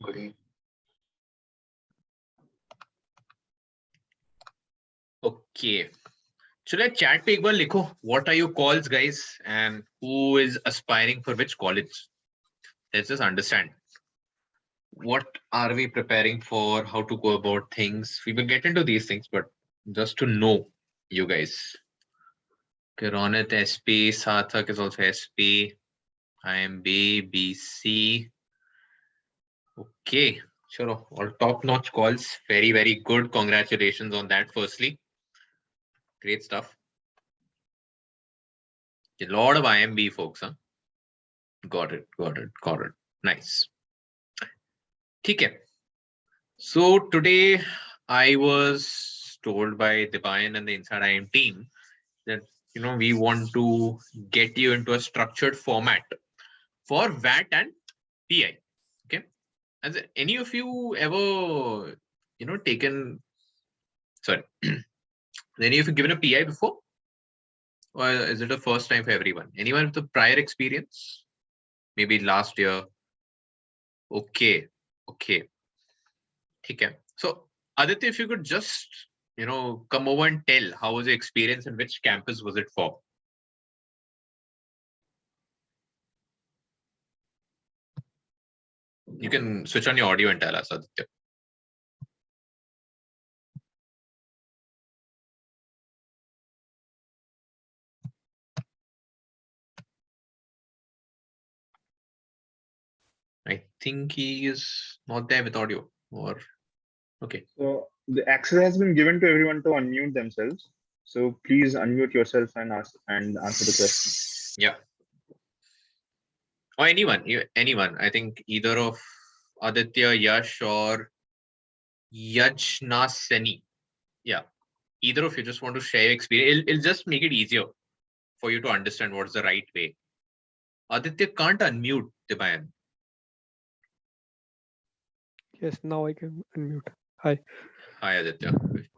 Okay. चलो chat पे एक बार लिखो. What are your calls, guys? And who is aspiring for which college? Let's just understand. What are we preparing for? How to go about things? We will get into these things, but just to know, you guys. Kironit SP, Sarthak is also SP. I am BC. Okay. Sure. All top-notch calls. Very, very good. Congratulations on that, firstly. Great stuff. A lot of IMB folks, huh? Got it. Nice. Okay. So today I was told by Dibayan and the Inside IM team that we want to get you into a structured format for VAT and PI. Okay. Has any of you ever taken any of you given a PI before? Or is it a first time for everyone? Anyone with the prior experience? Maybe last year. Okay. Okay. So Aditya, if you could just come over and tell how was your experience and which campus was it for? You can switch on your audio and tell us, Aditya. I think he is not there with audio, or okay. So the access has been given to everyone to unmute themselves. So please unmute yourself and answer the question. Yeah. Or anyone. I think either of Aditya, Yash, or Yajna Seni. Yeah. Either of you just want to share your experience. It'll just make it easier for you to understand what's the right way. Aditya can't unmute Dibayan. Yes, now I can unmute. Hi. Hi, Aditya.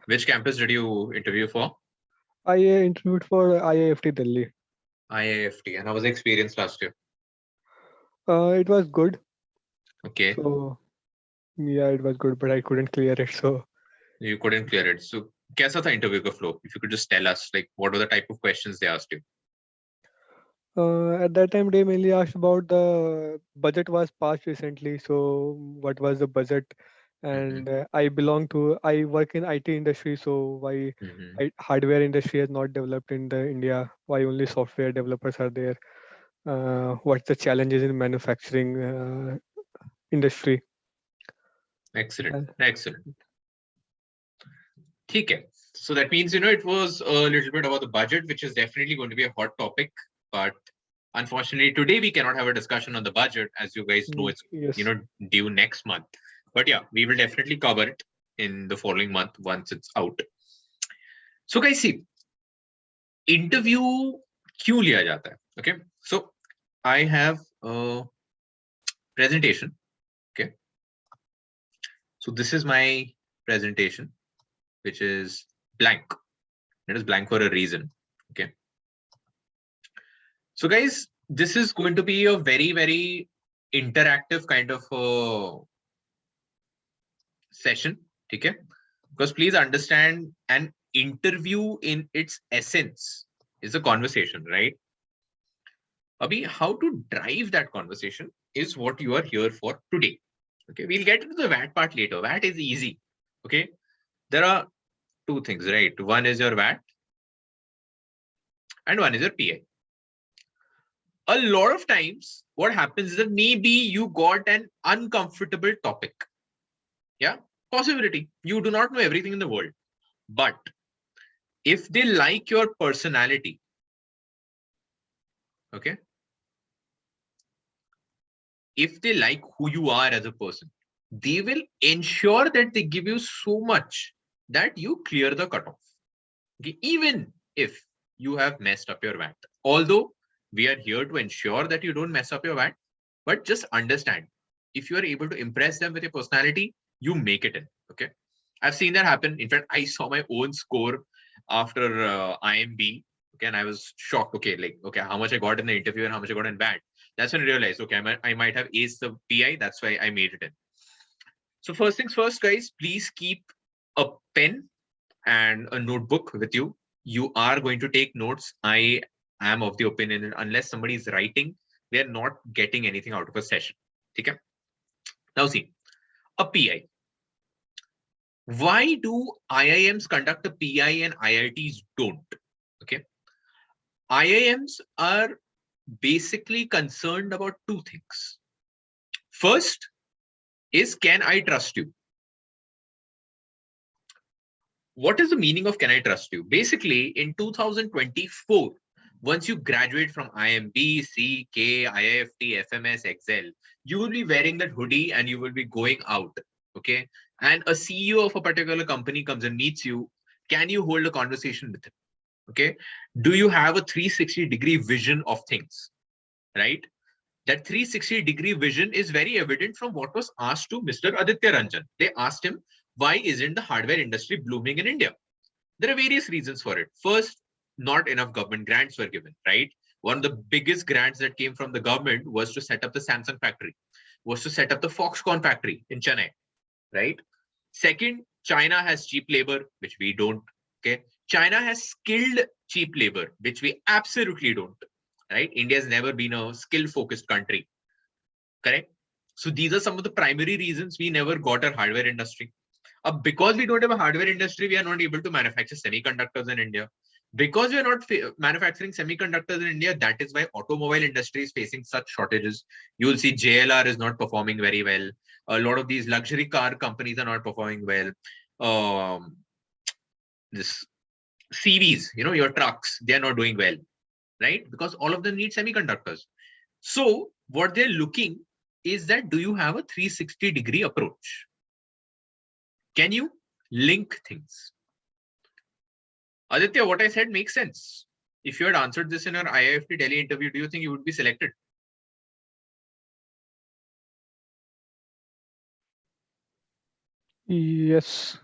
Which campus did you interview for? I interviewed for IIFT Delhi. IIFT. And how was the experience last year? It was good. Okay. So, yeah, it was good, but I couldn't clear it. So you couldn't clear it. So, kaisa tha interview ka flow? If you could just tell us, like, what were the type of questions they asked you? at that time, they mainly asked about the budget was passed recently. So, what was the budget? And I work in IT industry. So, why hardware industry has not developed in the India? Why only software developers are there? What's the challenges in manufacturing industry? Excellent. Okay. So that means, it was a little bit about the budget, which is definitely going to be a hot topic. But unfortunately, today we cannot have a discussion on the budget. As you guys know, it's due next month. But yeah, we will definitely cover it in the following month once it's out. So guys, see, interview kyun liya jata hai? Okay. So I have a presentation. Okay. So this is my presentation, which is blank. It is blank for a reason. Okay. So guys, this is going to be a very, very interactive kind of session. Okay. Because please understand, an interview in its essence is a conversation, right? Abhi, how to drive that conversation is what you are here for today. Okay, we'll get into the VAT part later. VAT is easy. Okay, there are two things, right? One is your VAT and one is your PI. A lot of times what happens is that maybe you got an uncomfortable topic. Yeah, possibility. You do not know everything in the world. But if they like your personality, okay, if they like who you are as a person, they will ensure that they give you so much that you clear the cutoff. Okay? Even if you have messed up your VAT. Although we are here to ensure that you don't mess up your VAT, but just understand, if you are able to impress them with your personality, you make it in. Okay, I've seen that happen. In fact, I saw my own score after IMB. Okay, and I was shocked. Okay, how much I got in the interview and how much I got in VAT. That's when I realized, okay, I might have aced the PI. That's why I made it in. So first things first, guys, please keep a pen and a notebook with you. You are going to take notes. I am of the opinion that unless somebody is writing, we are not getting anything out of a session. Okay? Now see, a PI. Why do IIMs conduct a PI and IITs don't? Okay. IIMs are basically concerned about two things. First is, can I trust you? What is the meaning of can I trust you? Basically, in 2024, once you graduate from IMB, CK, IIFT, FMS, Excel, you will be wearing that hoodie and you will be going out. Okay. And a CEO of a particular company comes and meets you. Can you hold a conversation with him? Okay. Do you have a 360-degree vision of things? Right? That 360-degree vision is very evident from what was asked to Mr. Aditya Ranjan. They asked him, why isn't the hardware industry blooming in India? There are various reasons for it. First, not enough government grants were given, right? One of the biggest grants that came from the government was to set up the Samsung factory, was to set up the Foxconn factory in Chennai, right? Second, China has cheap labor, which we don't, okay? China has skilled cheap labor, which we absolutely don't, right? India has never been a skill-focused country, correct? So these are some of the primary reasons we never got our hardware industry. Because we don't have a hardware industry, we are not able to manufacture semiconductors in India. Because we are not manufacturing semiconductors in India, that is why automobile industry is facing such shortages. You will see JLR is not performing very well. A lot of these luxury car companies are not performing well. This CVs, your trucks, they are not doing well, right? Because all of them need semiconductors. So what they're looking is that, do you have a 360-degree approach? Can you link things? Aditya, what I said makes sense. If you had answered this in our IIFT Delhi interview, do you think you would be selected? Yes.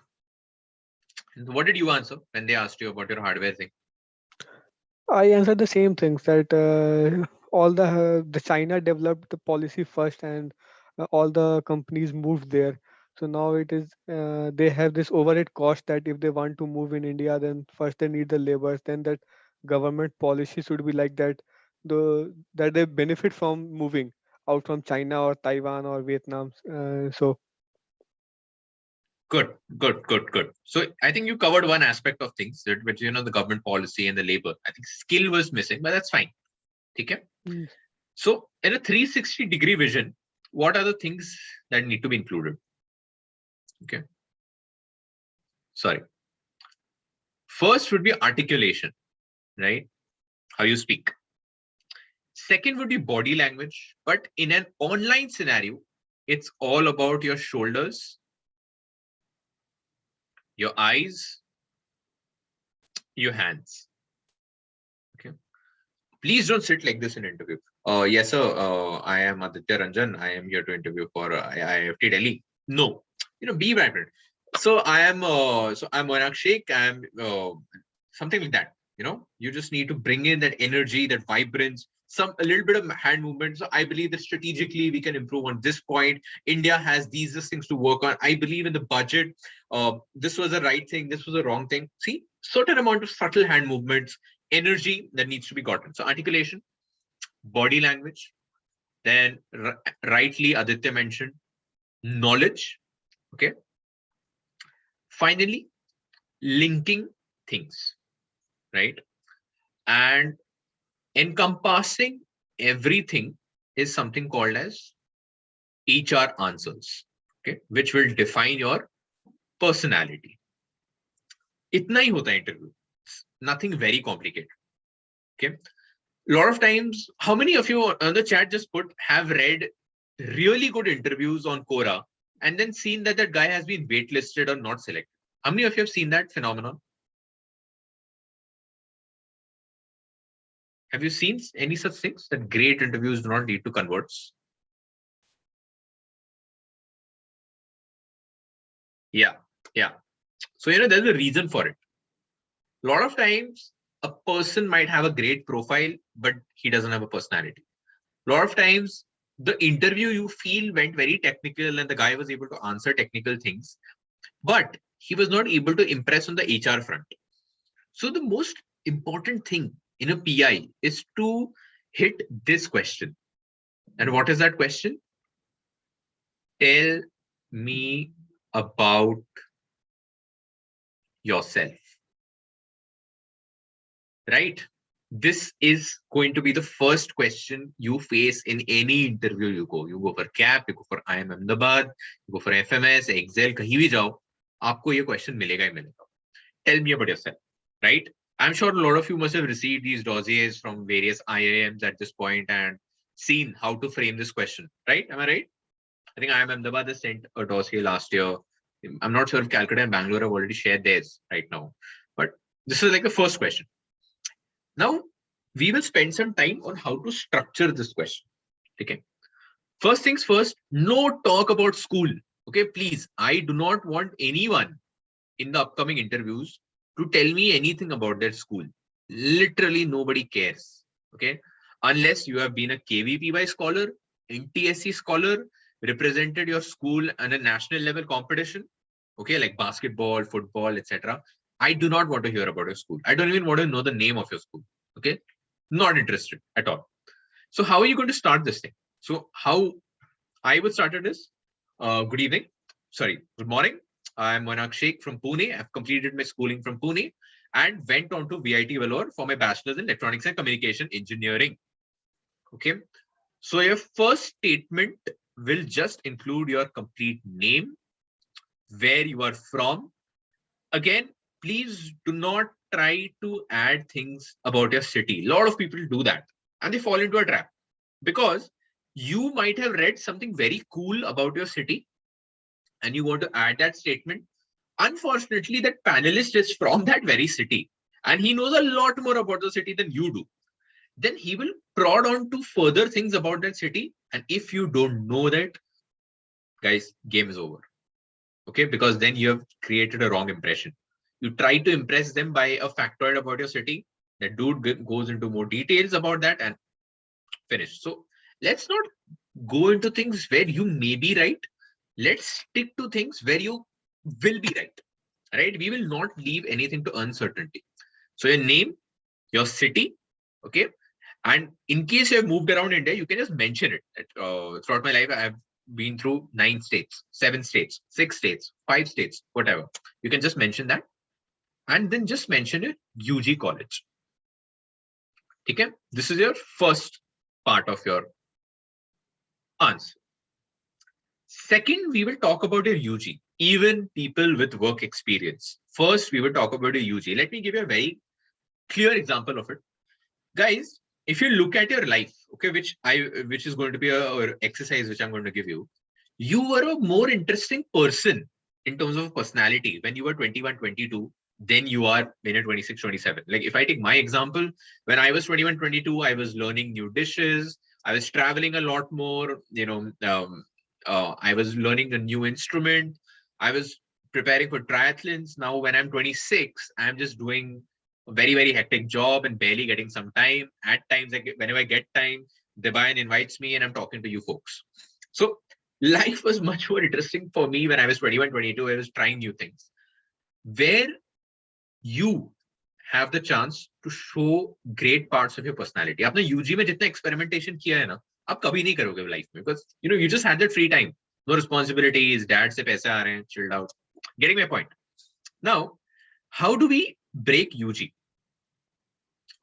What did you answer when they asked you about your hardware thing? I answered the same things, that all the China developed the policy first, and all the companies moved there. So now it is they have this overhead cost, that if they want to move in India, then first they need the laborers. Then that government policy should be like that, that they benefit from moving out from China or Taiwan or Vietnam. So Good. So I think you covered one aspect of things, which the government policy and the labor. I think skill was missing, but that's fine. Okay. yes. So in a 360-degree vision, what are the things that need to be included? Okay. Sorry. First would be articulation, right? How you speak. Second would be body language, but in an online scenario, it's all about your shoulders, your eyes, your hands. Okay. Please don't sit like this in interview. Yes, sir. I am Aditya Ranjan. I am here to interview for IIFT Delhi. No, be vibrant. So I'm Moinack Shaikh. I'm something like that. You just need to bring in that energy, that vibrance, a little bit of hand movement. So I believe that strategically we can improve on this point. India has these things to work on. I believe in the budget. This was the right thing. This was the wrong thing. See, certain amount of subtle hand movements, energy that needs to be gotten. So articulation, body language, then rightly Aditya mentioned knowledge. Okay. Finally, linking things, right? And encompassing everything is something called as HR answers, okay, which will define your personality. Itna hi hota hai interview. Nothing very complicated. Okay. A lot of times, how many of you on the chat just have read really good interviews on Quora and then seen that guy has been waitlisted or not selected? How many of you have seen that phenomenon? Have you seen any such things, that great interviews do not lead to converts? Yeah. So, there's a reason for it. A lot of times, a person might have a great profile, but he doesn't have a personality. A lot of times, the interview you feel went very technical and the guy was able to answer technical things, but he was not able to impress on the HR front. So the most important thing in a PI is to hit this question. And what is that question? Tell me about yourself. Right? This is going to be the first question you face in any interview you go. You go for CAP, you go for IIM Ahmedabad, you go for FMS, Excel, kahin bhi jao, aapko ye question milega hi milega. Tell me about yourself, right? I'm sure a lot of you must have received these dossiers from various IIMs at this point and seen how to frame this question, right? Am I right? I think IIM Ahmedabad has sent a dossier last year. I'm not sure if Calcutta and Bangalore have already shared theirs right now, but this is like the first question. Now, we will spend some time on how to structure this question. Okay. First things first, no talk about school. Okay, please. I do not want anyone in the upcoming interviews to tell me anything about their school. Literally nobody cares. Okay. Unless you have been a KVPY scholar, NTSC scholar, represented your school at a national level competition. Okay, like basketball, football, etc. I do not want to hear about your school. I don't even want to know the name of your school. Okay, not interested at all. So how are you going to start this thing? So how I would start it is, good evening. Sorry, good morning. I'm Moinack Shaikh from Pune. I've completed my schooling from Pune and went on to VIT Vellore for my bachelor's in electronics and communication engineering. Okay, so your first statement will just include your complete name, where you are from. Again, please do not try to add things about your city. A lot of people do that and they fall into a trap because you might have read something very cool about your city and you want to add that statement. Unfortunately, that panelist is from that very city and he knows a lot more about the city than you do. Then he will prod on to further things about that city. And if you don't know that, guys, game is over. Okay, because then you have created a wrong impression. You try to impress them by a factoid about your city. The dude goes into more details about that and finish. So let's not go into things where you may be right. Let's stick to things where you will be right. Right? We will not leave anything to uncertainty. So your name, your city, okay. And in case you have moved around India, you can just mention it. Throughout my life, I have been through 9 states, 7 states, 6 states, 5 states, whatever. You can just mention that and then just mention it UG college. Okay, this is your first part of your answer. Second, we will talk about your UG, even people with work experience. First, we will talk about your UG. Let me give you a very clear example of it. Guys, if you look at your life, okay, which is going to be a exercise which I'm going to give you, you were a more interesting person in terms of personality when you were 21, 22 than you are when you're 26, 27. Like if I take my example, when I was 21, 22, I was learning new dishes. I was traveling a lot more, I was learning a new instrument. I was preparing for triathlons. Now, when I'm 26, I'm just doing a very, very hectic job and barely getting some time. At times, whenever I get time, Debayan invites me and I'm talking to you folks. So life was much more interesting for me when I was 21, 22. I was trying new things. Where you have the chance to show great parts of your personality. आपने UG में जितना experimentation किया है ना, आप कभी नहीं करोगे life में, because you just had that free time, no responsibilities, dad से पैसे आ रहे हैं, chilled out. Getting my point. Now, how do we break UG?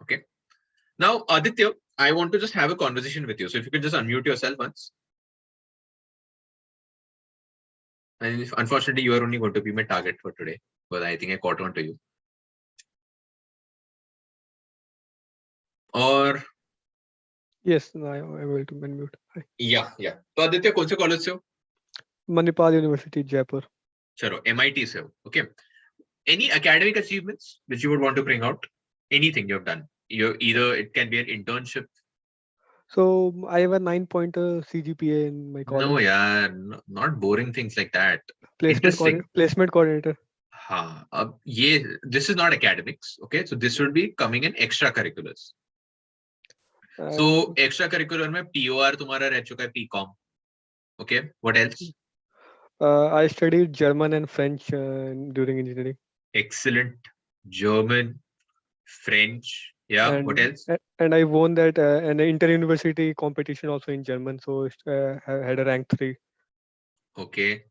Okay. Now, Aditya, I want to just have a conversation with you. So if you could just unmute yourself once. And unfortunately, you are only going to be my target for today, because I think I caught on to you. Or yes, I am able to unmute. Hi. Yeah. तो आदित्य कौन से college से हो? Manipal University, Jaipur. चलो, MIT से हो. Okay. Any academic achievements which you would want to bring out? Anything you have done? Either it can be an internship. So I have a 9-pointer CGPA in my college. No, yeah, not boring things like that. Placement coordinator. This is not academics. Okay, so this would be coming in extracurriculars. So extracurricular में POR तुम्हारा रह चुका है PCom. Okay, what else? I studied German and French during engineering. Excellent. German, French. Yeah, what else? And I won that an inter-university competition also in German. So had a rank 3. Okay,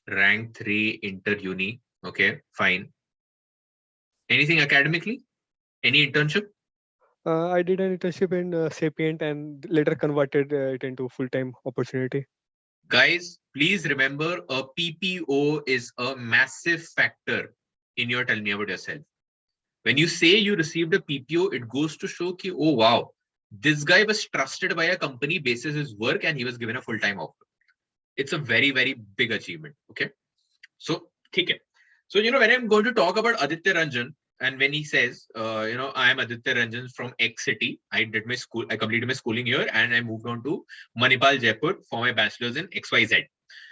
rank 3 inter-uni. Okay, fine. Anything academically? Any internship? I did an internship in Sapient and later converted it into full-time opportunity. Guys, please remember a PPO is a massive factor in your telling me about yourself. When you say you received a PPO, it goes to show ki, oh wow, this guy was trusted by a company basis his work and he was given a full-time offer. It's a very, very big achievement. Okay. So, okay. So, when I'm going to talk about Aditya Ranjan, and when he says, I am Aditya Ranjan from X city, I completed my schooling here and I moved on to Manipal, Jaipur for my bachelor's in XYZ.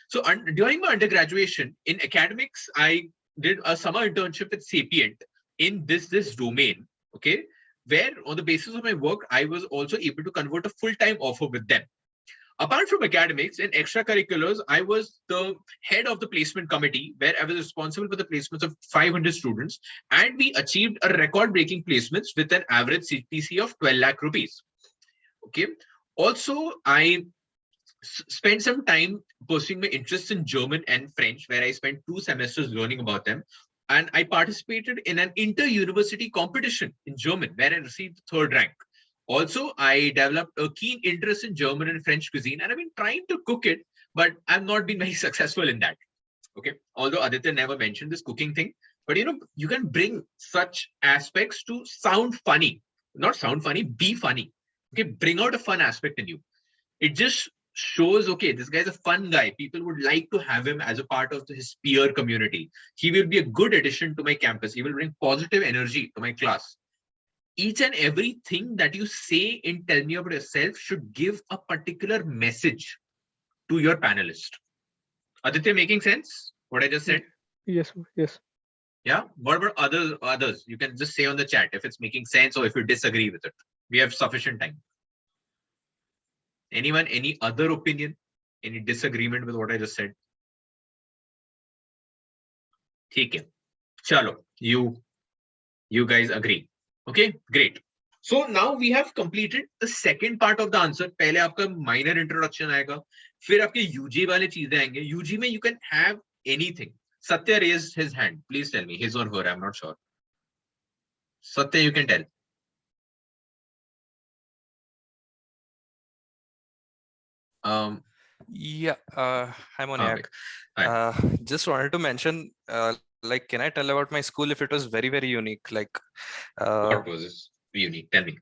So during my undergraduation in academics, I did a summer internship with Sapient in this domain, okay, where on the basis of my work, I was also able to convert a full-time offer with them. Apart from academics, in extracurriculars, I was the head of the placement committee where I was responsible for the placements of 500 students, and we achieved a record-breaking placements with an average CTC of 12 lakh rupees. Okay. Also, I spent some time pursuing my interest in German and French, where I spent 2 semesters learning about them. And I participated in an inter-university competition in German, where I received the 3rd rank. Also, I developed a keen interest in German and French cuisine, and I've been trying to cook it, but I've not been very successful in that. Okay. Although Aditya never mentioned this cooking thing, but you can bring such aspects to sound funny, not sound funny, be funny. Okay. Bring out a fun aspect in you. It just shows, okay, this guy's a fun guy. People would like to have him as a part of his peer community. He will be a good addition to my campus. He will bring positive energy to my class. Each and everything that you say in Tell Me About Yourself should give a particular message to your panelist. Aditya, making sense? What I just said? Yes. Yeah. What about others? You can just say on the chat if it's making sense or if you disagree with it. We have sufficient time. Anyone, any other opinion? Any disagreement with what I just said? Okay. Chalo, you guys agree. Okay, great. So now we have completed the second part of the answer. पहले आपका minor introduction आएगा, फिर आपके UG वाले चीजें आएंगे. UG में you can have anything. Satya raised his hand. Please tell me, his or her, I'm not sure. Satya, you can tell. Yeah, hi Moinack. Just wanted to mention, like, can I tell about my school if it was very, very unique? Like, what was this unique? Tell me.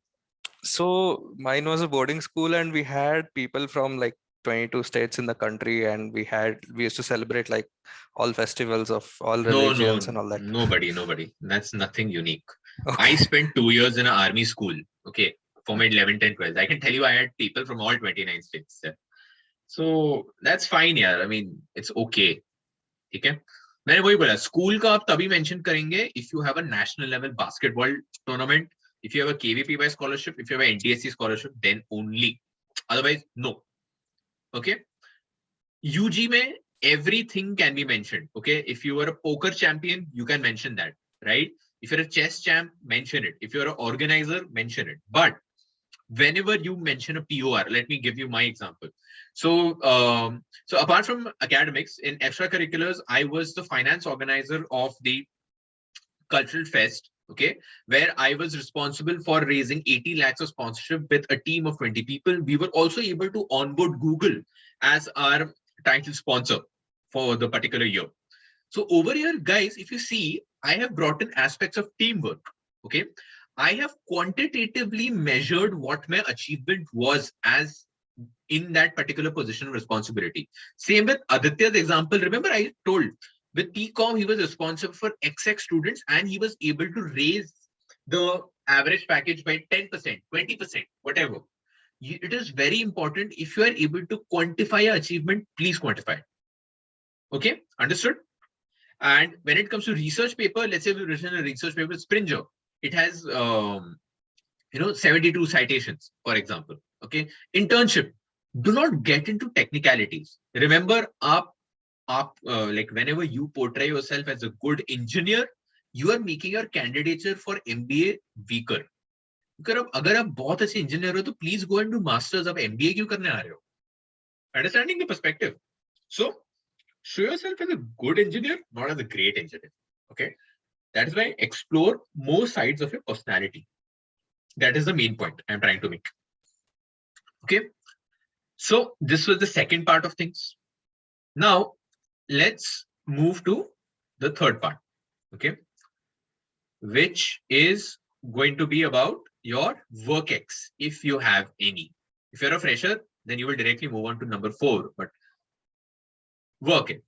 So mine was a boarding school, and we had people from like 22 states in the country, and we used to celebrate like all festivals of all religions and all that. Nobody. That's nothing unique. Okay. I spent 2 years in an army school. Okay, for my 11th and 12th. I can tell you, I had people from all 29 states there. So that's fine, yeah. I mean, it's okay. ठीक है. मैंने वही बोला, school का आप तभी mention करेंगे if you have a national level basketball tournament, if you have a KVPY scholarship, if you have an NTSC scholarship, then only. Otherwise, no. Okay. UG में everything can be mentioned. Okay. If you are a poker champion, you can mention that, right? If you're a chess champ, mention it. If you're an organizer, mention it. But whenever you mention a POR, let me give you my example. So apart from academics, in extracurriculars, I was the finance organizer of the cultural fest, okay, where I was responsible for raising 80 lakhs of sponsorship with a team of 20 people. We were also able to onboard Google as our title sponsor for the particular year. So over here, guys, if you see, I have brought in aspects of teamwork, okay. I have quantitatively measured what my achievement was as in that particular position of responsibility. Same with Aditya's example. Remember, I told with PCom, he was responsible for XX students and he was able to raise the average package by 10%, 20%, whatever. It is very important. If you are able to quantify your achievement, please quantify it. Okay, understood? And when it comes to research paper, let's say we've written a research paper, Springer. It has 72 citations, for example. Okay. Internship. Do not get into technicalities. Remember, like whenever you portray yourself as a good engineer, you are making your candidature for MBA weaker. अगर आप बहुत अच्छे engineer हो तो please go and do masters. आप MBA क्यों करने आ रहे हो? Understanding the perspective. So show yourself as a good engineer, not as a great engineer. Okay, that is why explore more sides of your personality. That is the main point I'm trying to make. Okay, so this was the second part of things. Now let's move to the third part. Okay, which is going to be about your work ex, if you have any. If you're a fresher, then you will directly move on to number 4, but work ex.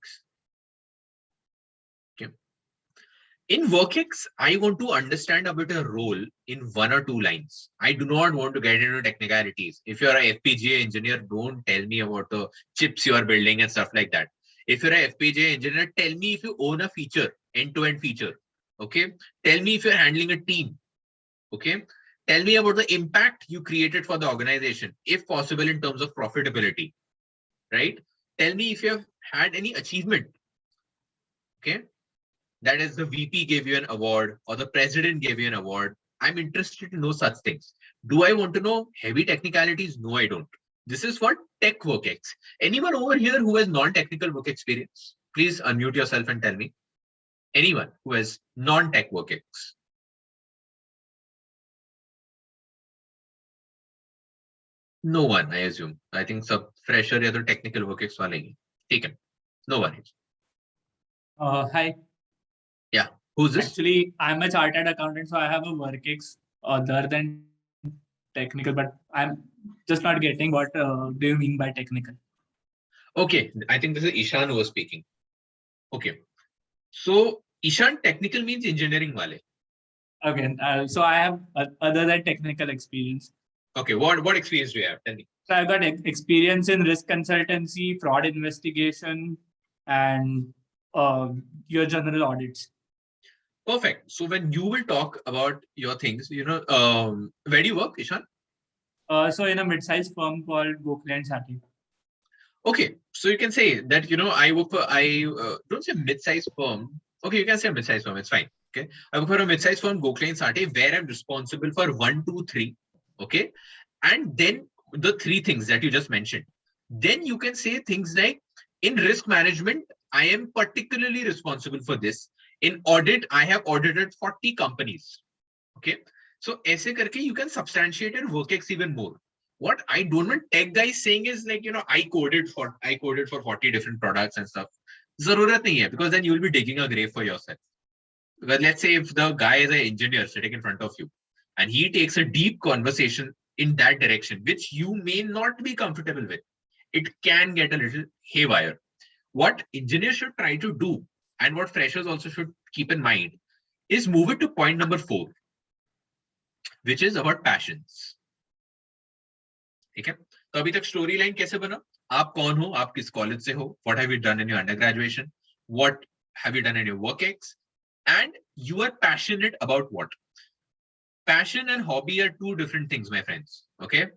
Okay. In work ex, I want to understand about a role in 1 or 2 lines. I do not want to get into technicalities. If you're a FPGA engineer, don't tell me about the chips you are building and stuff like that. If you're a FPGA engineer, tell me if you own a feature, end-to-end feature. Okay. Tell me if you're handling a team. Okay. Tell me about the impact you created for the organization, if possible, in terms of profitability, right? Tell me if you have had any achievement. Okay. That is, the VP gave you an award or the president gave you an award. I'm interested to know such things. Do I want to know heavy technicalities? No, I don't. This is for tech work ex. Anyone over here who has non-technical work experience, please unmute yourself and tell me. Anyone who has non-tech work ex. No one, I assume. I think sub fresher या तो technical work ex वाले ही. Taken. No one is. Hi. Yeah. Who's this? Actually, I'm a chartered accountant, so I have a work ex other than technical, but I'm just not getting what do you mean by technical? Okay. I think this is Ishan who was speaking. Okay. So Ishan, technical means engineering wale. Okay. So I have other than technical experience. Okay. What experience do you have? Tell me. So I've got experience in risk consultancy, fraud investigation, and your general audits. Perfect. So when you will talk about your things, where do you work, Ishan? So in a mid-sized firm called Gokhale & Sati. Okay. So you can say that, I work for, don't say mid-sized firm. Okay. You can say mid-sized firm. It's fine. Okay. I work for a mid-sized firm, Gokhale & Sati, where I'm responsible for 1, 2, 3. Okay. And then the 3 things that you just mentioned. Then you can say things like, in risk management, I am particularly responsible for this. In audit, I have audited 40 companies. Okay. So aise karke you can substantiate your work ex even more. What I don't want tech guys saying is like, I coded for 40 different products and stuff. Zarurat nahi hai, because then you will be digging a grave for yourself. Because let's say if the guy is an engineer sitting in front of you and he takes a deep conversation in that direction, which you may not be comfortable with, it can get a little haywire. What engineers should try to do, and what freshers also should keep in mind, is move it to point number 4, which is about passions. Okay? So abhi tak storyline kaise bana? Aap kaun ho? Aap kis college se ho? What have you done in your undergraduation? What have you done in your work ex? And you are passionate about what? Passion and hobby are 2 different things, my friends. Okay?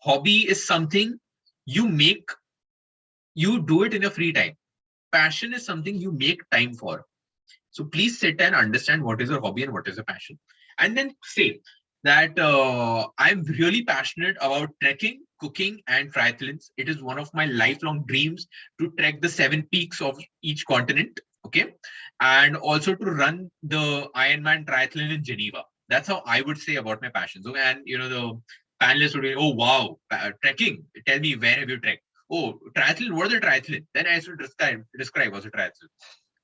Hobby is something you do it in your free time. Passion is something you make time for. So please sit and understand what is your hobby and what is your passion. And then say that I'm really passionate about trekking, cooking, and triathlons. It is one of my lifelong dreams to trek the 7 peaks of each continent. Okay. And also to run the Ironman triathlon in Geneva. That's how I would say about my passions. Okay? And the panelists would be, oh wow, trekking. Tell me, where have you trekked? Oh, triathlon, what is a triathlon? Then I should describe what's a triathlon.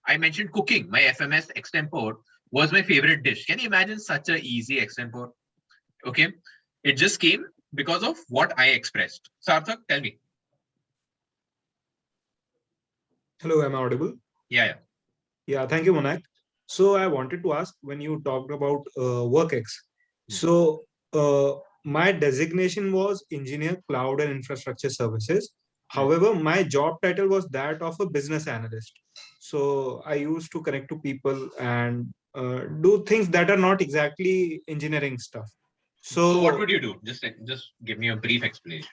I mentioned cooking. My FMS extempore was my favorite dish. Can you imagine such an easy extempore? Okay. It just came because of what I expressed. Sarthak, tell me. Hello, am I audible? Yeah. Yeah, thank you, Moinack. So I wanted to ask, when you talked about work ex, so my designation was Engineer Cloud and Infrastructure Services. However, my job title was that of a business analyst. So I used to connect to people and do things that are not exactly engineering stuff. So what would you do? Just give me a brief explanation.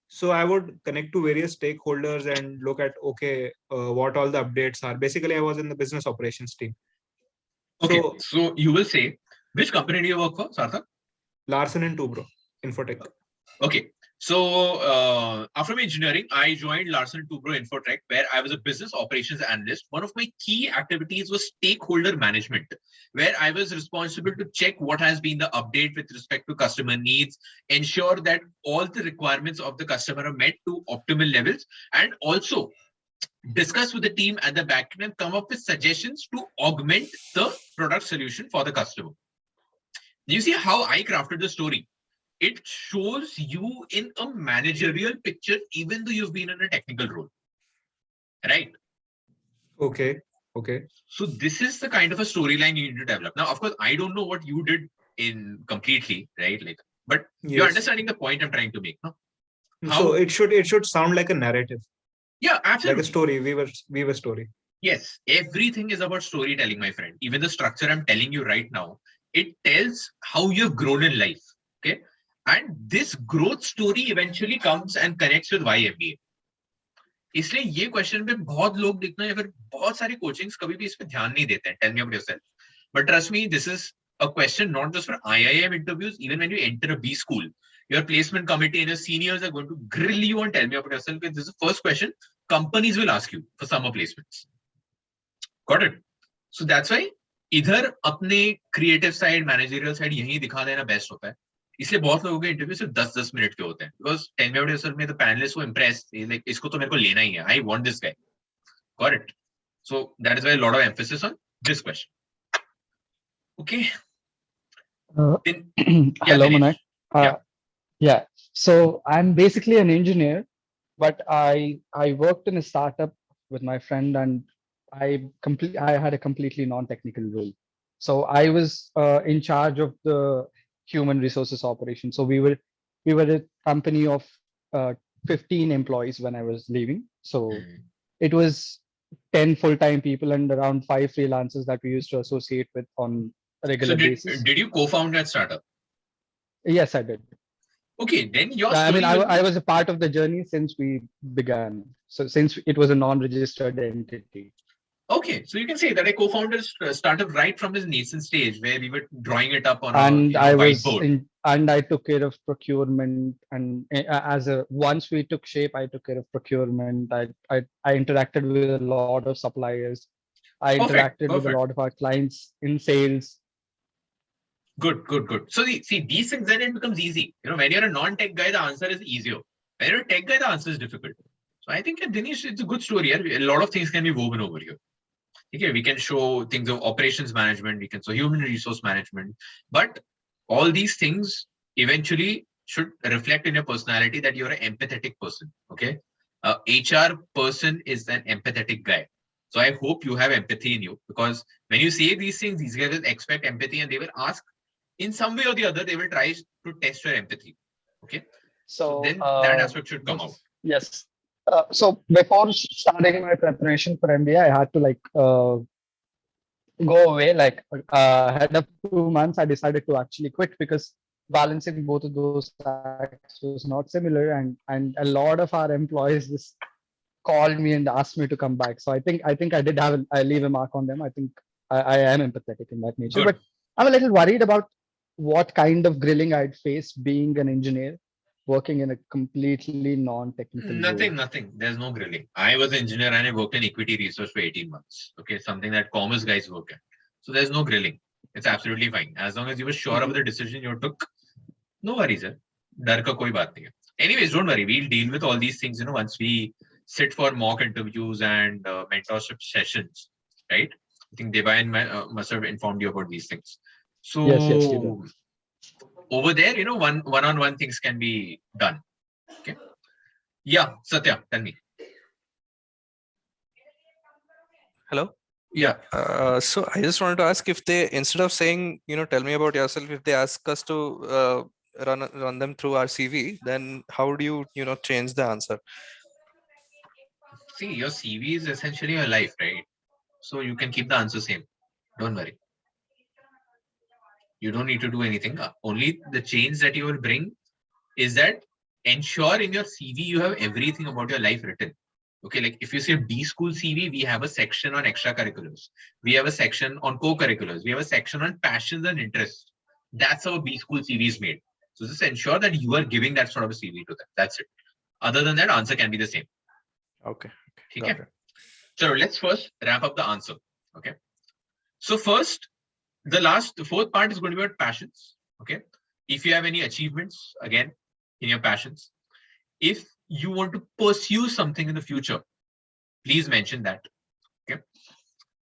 So I would connect to various stakeholders and look at, okay, what all the updates are. Basically, I was in the business operations team. Okay, so you will say, which company do you work for, Sarthak? Larsen and Toubro, Infotech. Okay, so after my engineering, I joined Larsen & Toubro Infotech, where I was a business operations analyst. One of my key activities was stakeholder management, where I was responsible to check what has been the update with respect to customer needs, ensure that all the requirements of the customer are met to optimal levels, and also discuss with the team at the back end and come up with suggestions to augment the product solution for the customer. You see how I crafted the story. It shows you in a managerial picture, even though you've been in a technical role, right? Okay. So this is the kind of a storyline you need to develop. Now, of course, I don't know what you did in completely, right? Like, but you're understanding the point I'm trying to make, no? So it should sound like a narrative. Yeah, absolutely. Like a story, weave a story. Yes, everything is about storytelling, my friend. Even the structure I'm telling you right now, it tells how you've grown in life. Okay. And this growth story eventually comes and connects with why MBA. इसलिए ये question पे बहुत लोग देखना या फिर बहुत सारे कोचिंग्स कभी भी इस पे ध्यान नहीं देते हैं. Tell me about yourself. But trust me, this is a question not just for IIM interviews. Even when you enter a B school, your placement committee and your seniors are going to grill you and tell me about yourself. This is the first question companies will ask you for summer placements. Got it? So that's why इधर अपने creative side managerial side यही दिखा देना best होता है. इसलिए बहुत लोगों के इंटरव्यू सिर्फ 10-10 मिनट के होते हैं बिकॉज 10 मिनट असल में द पैनलिस्ट वो इम्प्रेस्ड लाइक इसको तो मेरे को लेना ही है. I want this guy. Got it? So that is why lot of emphasis on this question. Okay. Hello, Moinack. Yeah. So I'm basically an engineer, but I worked in a startup with my friend, and I had a completely non-technical role. So I was in charge of the human resources operation. So we were a company of 15 employees when I was leaving. So it was 10 full-time people and around 5 freelancers that we used to associate with on a regular basis. Did you co-found that startup? Yes, I did. Okay, then your I mean, I was a part of the journey since we began. So since it was a non-registered entity. Okay, so you can say that I co-founded a startup right from his nascent stage where we were drawing it up on a whiteboard. And I took care of procurement, and once we took shape, I took care of procurement. I interacted with a lot of suppliers. I interacted with a lot of our clients in sales. Good. So see these things, then it becomes easy. When you're a non-tech guy, the answer is easier. When you're a tech guy, the answer is difficult. So I think, Dinesh, it's a good story. A lot of things can be woven over here. Okay, we can show things of operations management, we can show human resource management, but all these things eventually should reflect in your personality that you're an empathetic person. Okay, HR person is an empathetic guy. So I hope you have empathy in you, because when you say these things, these guys will expect empathy and they will ask in some way or the other, they will try to test your empathy. Okay, so then that aspect should come out. Yes. So before starting my preparation for MBA, I had to go away. Ahead of 2 months, I decided to actually quit because balancing both of those acts was not similar, and a lot of our employees just called me and asked me to come back. So I think I did I leave a mark on them. I think I am empathetic in that nature. Good. But I'm a little worried about what kind of grilling I'd face being an engineer working in a completely non-technical Nothing. There's no grilling. I was an engineer and I worked in equity research for 18 months. Okay, something that commerce guys work at. So there's no grilling. It's absolutely fine. As long as you were sure of the decision you took, no worries. Dar ka koi baat nahi hai. Anyways, don't worry. We'll deal with all these things, once we sit for mock interviews and mentorship sessions, right? I think Devayan must have informed you about these things. So yes, you do. Over there, one-on-one things can be done. Okay. Yeah, Satya, tell me. Hello. Yeah. So I just wanted to ask if they, instead of saying, tell me about yourself, if they ask us to run them through our CV, then how do you, change the answer? See, your CV is essentially your life, right? So you can keep the answer same. Don't worry. You don't need to do anything. Only the change that you will bring is that ensure in your CV you have everything about your life written. Okay, like if you say B school CV, we have a section on extracurriculars. We have a section on co-curriculars. We have a section on passions and interests. That's how a B school CV is made. So just ensure that you are giving that sort of a CV to them. That's it. Other than that, answer can be the same. Okay. Okay. So let's first wrap up the answer. Okay. So first, the fourth part is going to be about passions. Okay. If you have any achievements, again, in your passions, if you want to pursue something in the future, please mention that. Okay.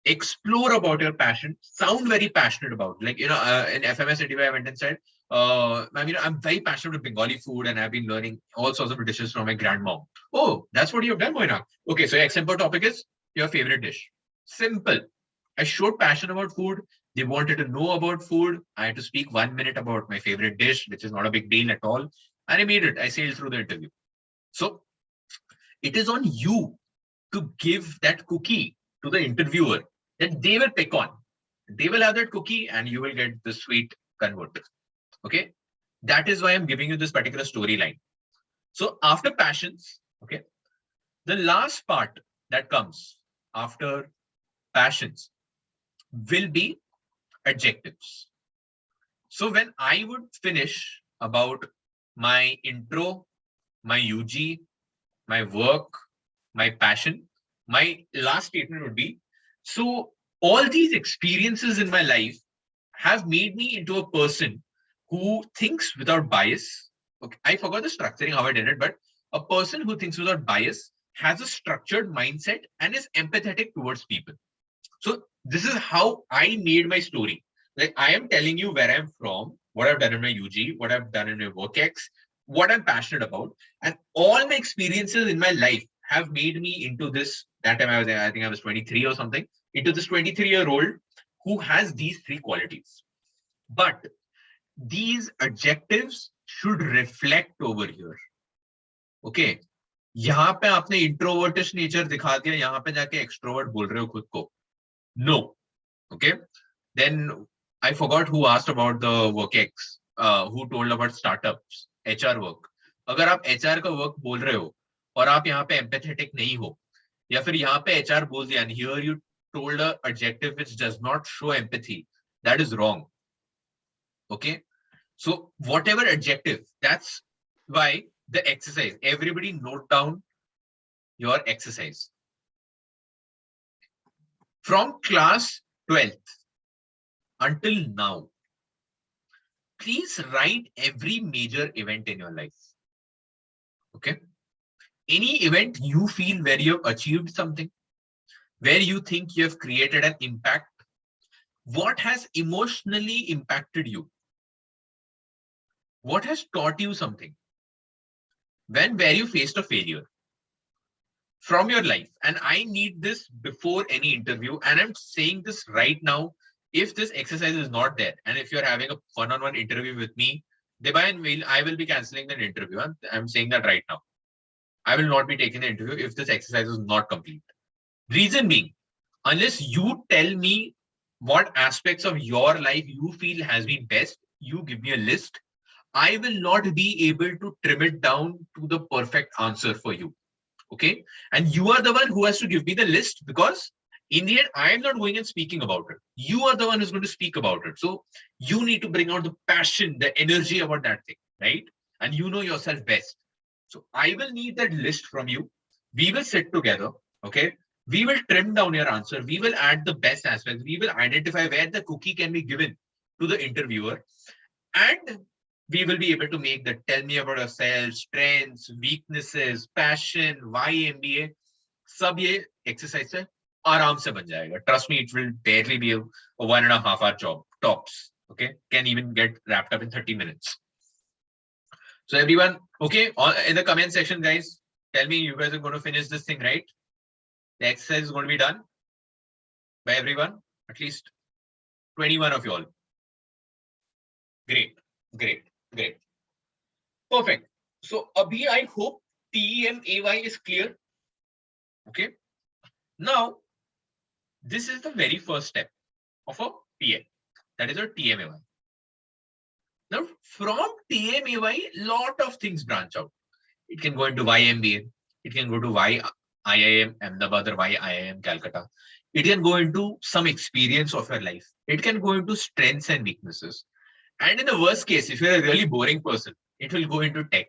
Explore about your passion. Sound very passionate about. Like, in FMS interview, I went and said, I'm very passionate with Bengali food and I've been learning all sorts of dishes from my grandmom. Oh, that's what you've done, Moinack. Okay, so your example topic is your favorite dish. Simple. I showed passion about food. They wanted to know about food. I had to speak 1 minute about my favorite dish, which is not a big deal at all. And I made it. I sailed through the interview. So it is on you to give that cookie to the interviewer that they will pick on. They will have that cookie and you will get the sweet convert. Okay. That is why I'm giving you this particular storyline. So after passions, okay, the last part that comes after passions will be adjectives. So when I would finish about my intro, my UG, my work, my passion, my last statement would be, so all these experiences in my life have made me into a person who thinks without bias. Okay, I forgot the structuring, how I did it, but a person who thinks without bias has a structured mindset and is empathetic towards people. So this is how I made my story. Like, I am telling you where I'm from, what I've done in my UG, what I've done in my WorkX, what I'm passionate about, and all my experiences in my life have made me into this. That time I think I was 23 or something, into this 23-year-old who has these three qualities. But these adjectives should reflect over here. Okay, यहाँ पे आपने इंट्रोवर्टिश nature दिखा दिया, यहाँ पे जाके extrovert बोल रहे हो खुद को. No. Okay. Then I forgot who asked about the WorkX, who told about startups, HR work. अगर आप HR का work बोल रहे हो और आप यहाँ पे empathetic नहीं हो, या फिर यहाँ पे HR बोल दिया and here you told a adjective which does not show empathy, that is wrong. Okay. So whatever adjective, that's why the exercise, everybody note down your exercise. From class 12th until now, please write every major event in your life. Okay. Any event you feel where you have achieved something, where you think you have created an impact, what has emotionally impacted you? What has taught you something? When were you faced a failure from your life? And I need this before any interview. And I'm saying this right now. If this exercise is not there, and if you're having a one-on-one interview with me, I will be canceling that interview. I'm saying that right now. I will not be taking the interview if this exercise is not complete. Reason being, unless you tell me what aspects of your life you feel has been best, you give me a list, I will not be able to trim it down to the perfect answer for you. Okay. And you are the one who has to give me the list, because in the end, I am not going and speaking about it. You are the one who's going to speak about it. So you need to bring out the passion, the energy about that thing, right? And you know yourself best. So I will need that list from you. We will sit together. Okay. We will trim down your answer. We will add the best aspects. We will identify where the cookie can be given to the interviewer. And we will be able to make the tell me about yourself, strengths, weaknesses, passion, why MBA. सब ये exercise है, आराम से बन जाएगा. Trust me, it will barely be a 1.5 hour job, tops. Okay, can even get wrapped up in 30 minutes. So everyone, okay, in the comment section, guys, tell me you guys are going to finish this thing, right? The exercise is going to be done by everyone, at least 21 of you all. Great, great, great. Perfect. So Abhi, I hope TEMAY is clear. Okay. Now, this is the very first step of a PA. That is a TMAY. Now, from TMAY, lot of things branch out. It can go into why MBA. It can go to why IIM Ahmedabad or why IIM Calcutta. It can go into some experience of your life. It can go into strengths and weaknesses. And in the worst case, if you're a really boring person, it will go into tech.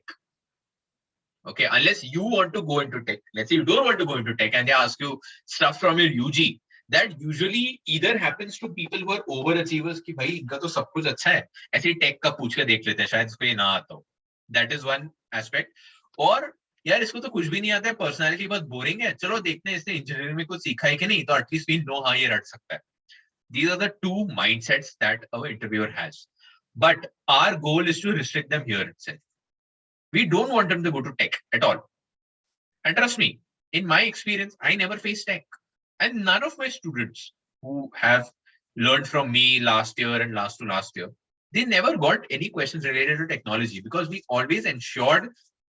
Okay, unless you want to go into tech. Let's say you don't want to go into tech and they ask you stuff from your UG. That usually either happens to people who are overachievers कि भाई इनका तो सब कुछ अच्छा है, ऐसे ही tech का पूछ के देख लेते हैं, शायद इसको ये ना आता हो. That is one aspect. और यार इसको तो कुछ भी नहीं आता है, पर्सनालिटी बहुत बोरिंग है, चलो देखते हैं इसने इंजीनियरिंग में कुछ सीखा है कि नहीं, तो एटलीस्ट वी नो हाँ ये रट सकता है. These are the two mindsets that our interviewer has. But our goal is to restrict them here itself. We don't want them to go to tech at all. And trust me, in my experience, I never faced tech. And none of my students who have learned from me last year and last to last year, they never got any questions related to technology because we always ensured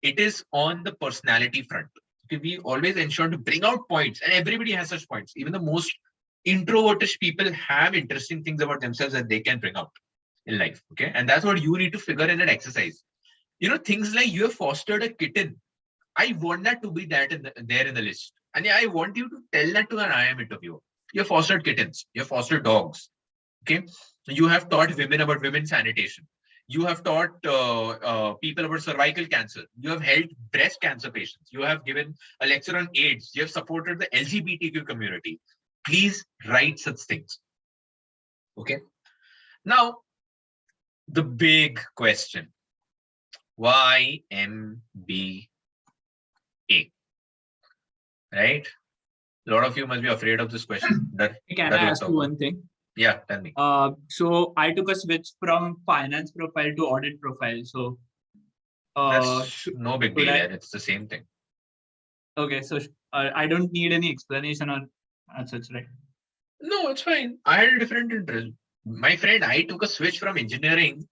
it is on the personality front. Okay, we always ensure to bring out points, and everybody has such points. Even the most introvertish people have interesting things about themselves that they can bring out in life. Okay, and that's what you need to figure in an exercise. You know, things like you have fostered a kitten. I want that to be there in the list. And yeah, I want you to tell that to an IIM interviewer. You have fostered kittens. You have fostered dogs. Okay. You have taught women about women's sanitation. You have taught people about cervical cancer. You have helped breast cancer patients. You have given a lecture on AIDS. You have supported the LGBTQ community. Please write such things. Okay. Now, the big question. Why MBA? Right? A lot of you must be afraid of this question. Can I ask you one thing? Yeah, tell me. So I took a switch from finance profile to audit profile. So that's no big deal. It's the same thing. Okay, so I don't need any explanation on such, right? No, it's fine. I had a different interest. My friend, I took a switch from engineering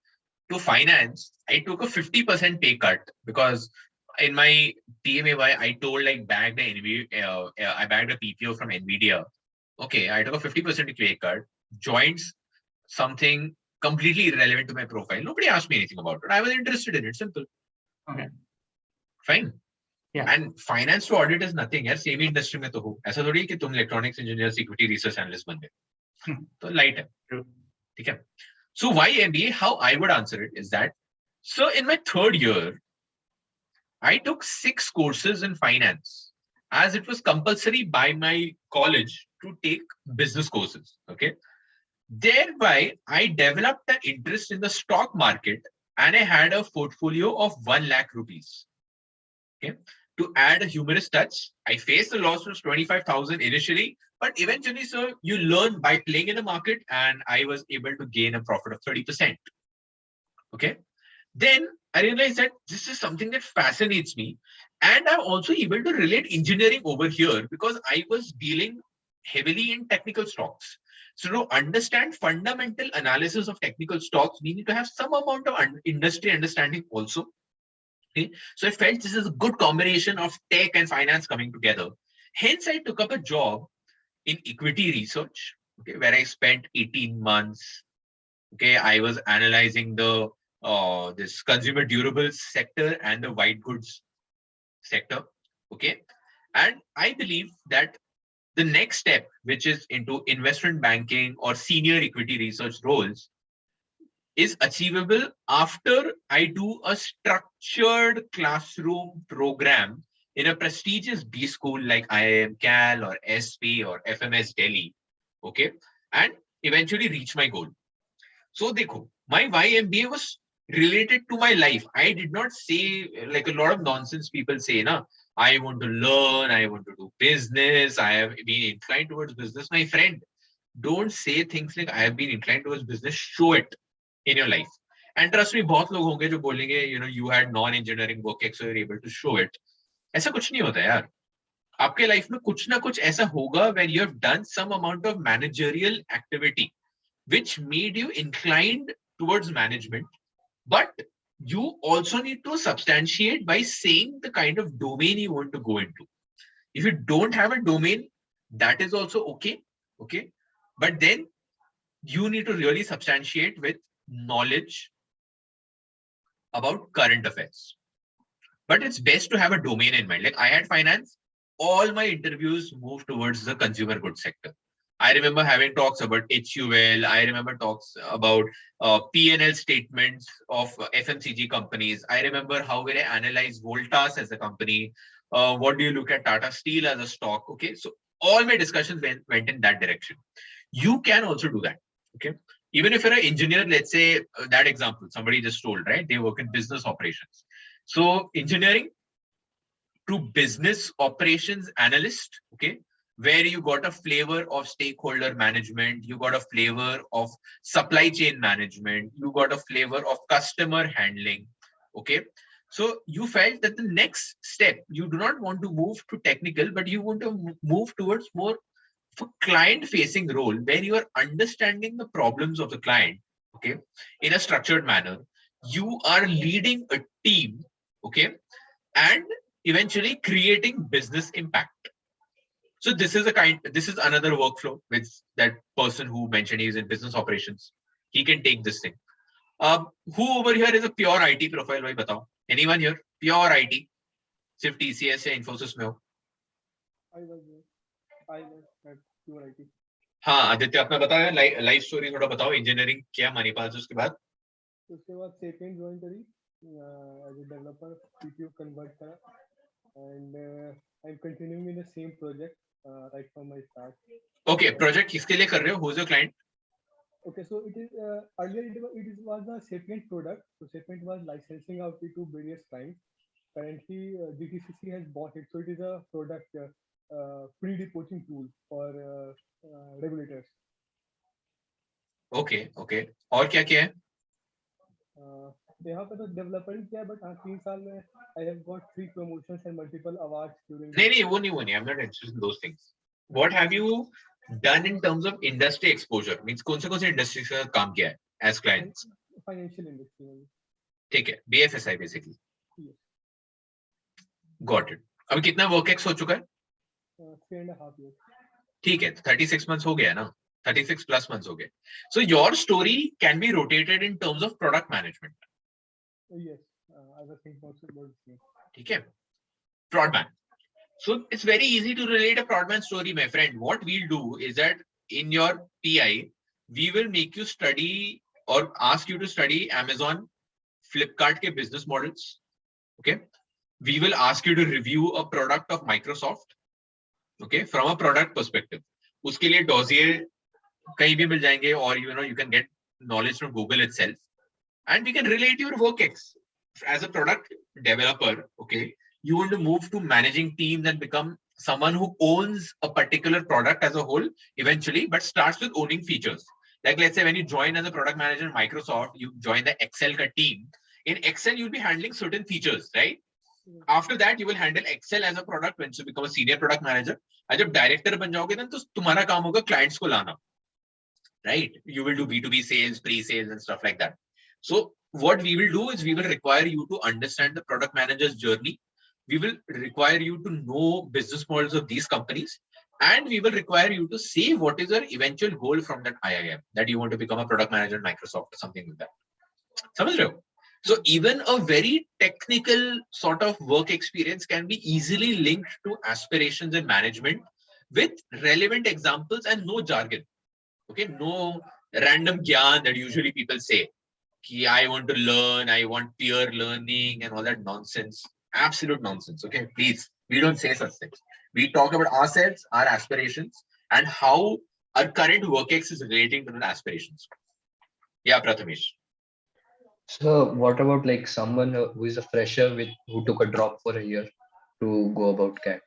to finance. I took a 50% pay cut because in my TMAY, I told I bagged a PPO from NVIDIA. Okay, I took a 50% pay cut, joined something completely irrelevant to my profile. Nobody asked me anything about it. I was interested in it. Simple. Okay. Fine. Yeah. And finance to audit is nothing. यार same industry में तो हो. ऐसा थोड़ी कि तुम electronics engineers equity research analyst बन गए. तो light है. True. ठीक है. So why MBA? How I would answer it is that, so in my third year, I took 6 courses in finance as it was compulsory by my college to take business courses. Okay. Thereby, I developed an interest in the stock market and I had a portfolio of 1 lakh rupees. Okay. To add a humorous touch, I faced a loss of 25,000 initially, but eventually, so you learn by playing in the market and I was able to gain a profit of 30%. Okay. Then I realized that this is something that fascinates me. And I'm also able to relate engineering over here because I was dealing heavily in technical stocks. So to understand fundamental analysis of technical stocks, we need to have some amount of industry understanding also. Okay. So I felt this is a good combination of tech and finance coming together. Hence, I took up a job in equity research, okay, where I spent 18 months. Okay, I was analyzing the this consumer durables sector and the white goods sector. Okay, and I believe that the next step, which is into investment banking or senior equity research roles, is achievable after I do a structured classroom program in a prestigious B school like IIM Cal or SP or FMS Delhi. Okay, and eventually reach my goal. So, dekho, my YMBA was related to my life. I did not say like a lot of nonsense people say, na, I want to learn, I want to do business, I have been inclined towards business. My friend, don't say things like I have been inclined towards business, show it in your life. And trust me, बहुत लोग होंगे जो बोलेंगे, you know, you had non-engineering work, so you're able to show it. ऐसा कुछ नहीं होता यार. आपके लाइफ में कुछ ना कुछ ऐसा होगा when you have done some amount of managerial activity which made you inclined towards management, but you also need to substantiate by saying the kind of domain you want to go into. If you don't have a domain, that is also okay. Okay. But then you need to really substantiate with knowledge, about current affairs. But it's best to have a domain in mind. Like I had finance, all my interviews moved towards the consumer goods sector. I remember having talks about HUL. I remember talks about P&L statements of FMCG companies. I remember how will I analyze Voltas as a company. What do you look at Tata Steel as a stock? Okay, so all my discussions went in that direction. You can also do that. Okay, even if you're an engineer, let's say that example somebody just told, right? They work in business operations. So engineering to business operations analyst, okay, where you got a flavor of stakeholder management, you got a flavor of supply chain management, you got a flavor of customer handling, okay. So you felt that the next step, you do not want to move to technical, but you want to move towards more of a client-facing role where you are understanding the problems of the client, okay, in a structured manner. You are leading a team, okay, and eventually creating business impact. So this is another workflow with that person who mentioned he's in business operations. He can take this thing. Who over here is a pure IT profile? Bhai batao. Anyone here? Pure IT? सिर्फ TCS या Infosys में हो? I was at pure IT. हाँ आदित्य अपना बताओ life story थोड़ा बताओ engineering किया मणिपाल से उसके बाद सेकंड ज्वाइन करी as a developer CPU convert करा and I am continuing in the same project right from my start okay project किसके लिए कर रहे हो who is your client Okay, so it is earlier it was a Sapient product. So Sapient was licensing out it to various clients. Currently, GTCC has bought it, so it is a product pre-reporting tool for regulators. Okay, okay. और क्या क्या है? यहाँ पे तो developer ही किया है, but हाँ 3 साल में I have got 3 promotions and multiple awards during. नहीं वो नहीं. I'm not interested in those things. What have you done in terms of industry exposure? Means कौन से industries का काम किया है as clients? Financial industry. ठीक है, BFSI basically. Yes. Got it. अभी कितना work-ex हो चुका है? 3.5 years. ठीक है, 36 months हो गया ना? 36 plus months हो गए. So your story can be rotated in terms of product management. Yes, I was thinking also about the same. ठीक है, Prodman. So it's very easy to relate a Prodman story, my friend. What we'll do is that in your PI, we will make you study or ask you to study Amazon, Flipkart के business models. Okay. We will ask you to review a product of Microsoft. Okay. From a product perspective. उसके लिए dossier कहीं भी मिल जाएंगे or you can get knowledge from Google itself. And we can relate your work-ex as a product developer. Okay. You want to move to managing teams and become someone who owns a particular product as a whole eventually, but starts with owning features. Like let's say when you join as a product manager in Microsoft, you join the Excel team. In Excel, you'll be handling certain features, right? After that, you will handle Excel as a product once you become a senior product manager. And जब director बन जाओगे ना, तो तुम्हारा काम होगा clients को लाना, right? You will do B2B sales, pre-sales and stuff like that. So what we will do is we will require you to understand the product manager's journey. We will require you to know business models of these companies, and we will require you to say what is your eventual goal from that IIM, that you want to become a product manager at Microsoft or something like that. समझ रहे हो? So even a very technical sort of work experience can be easily linked to aspirations in management with relevant examples and no jargon. Okay, no random gyan that usually people say. Ki I want to learn, I want peer learning and all that nonsense. Absolute nonsense. Okay, please, we don't say such things. We talk about ourselves, our aspirations, and how our current work-ex is relating to the aspirations. Yeah, Prathamesh. So what about like someone who is a fresher who took a drop for a year to go about CAT?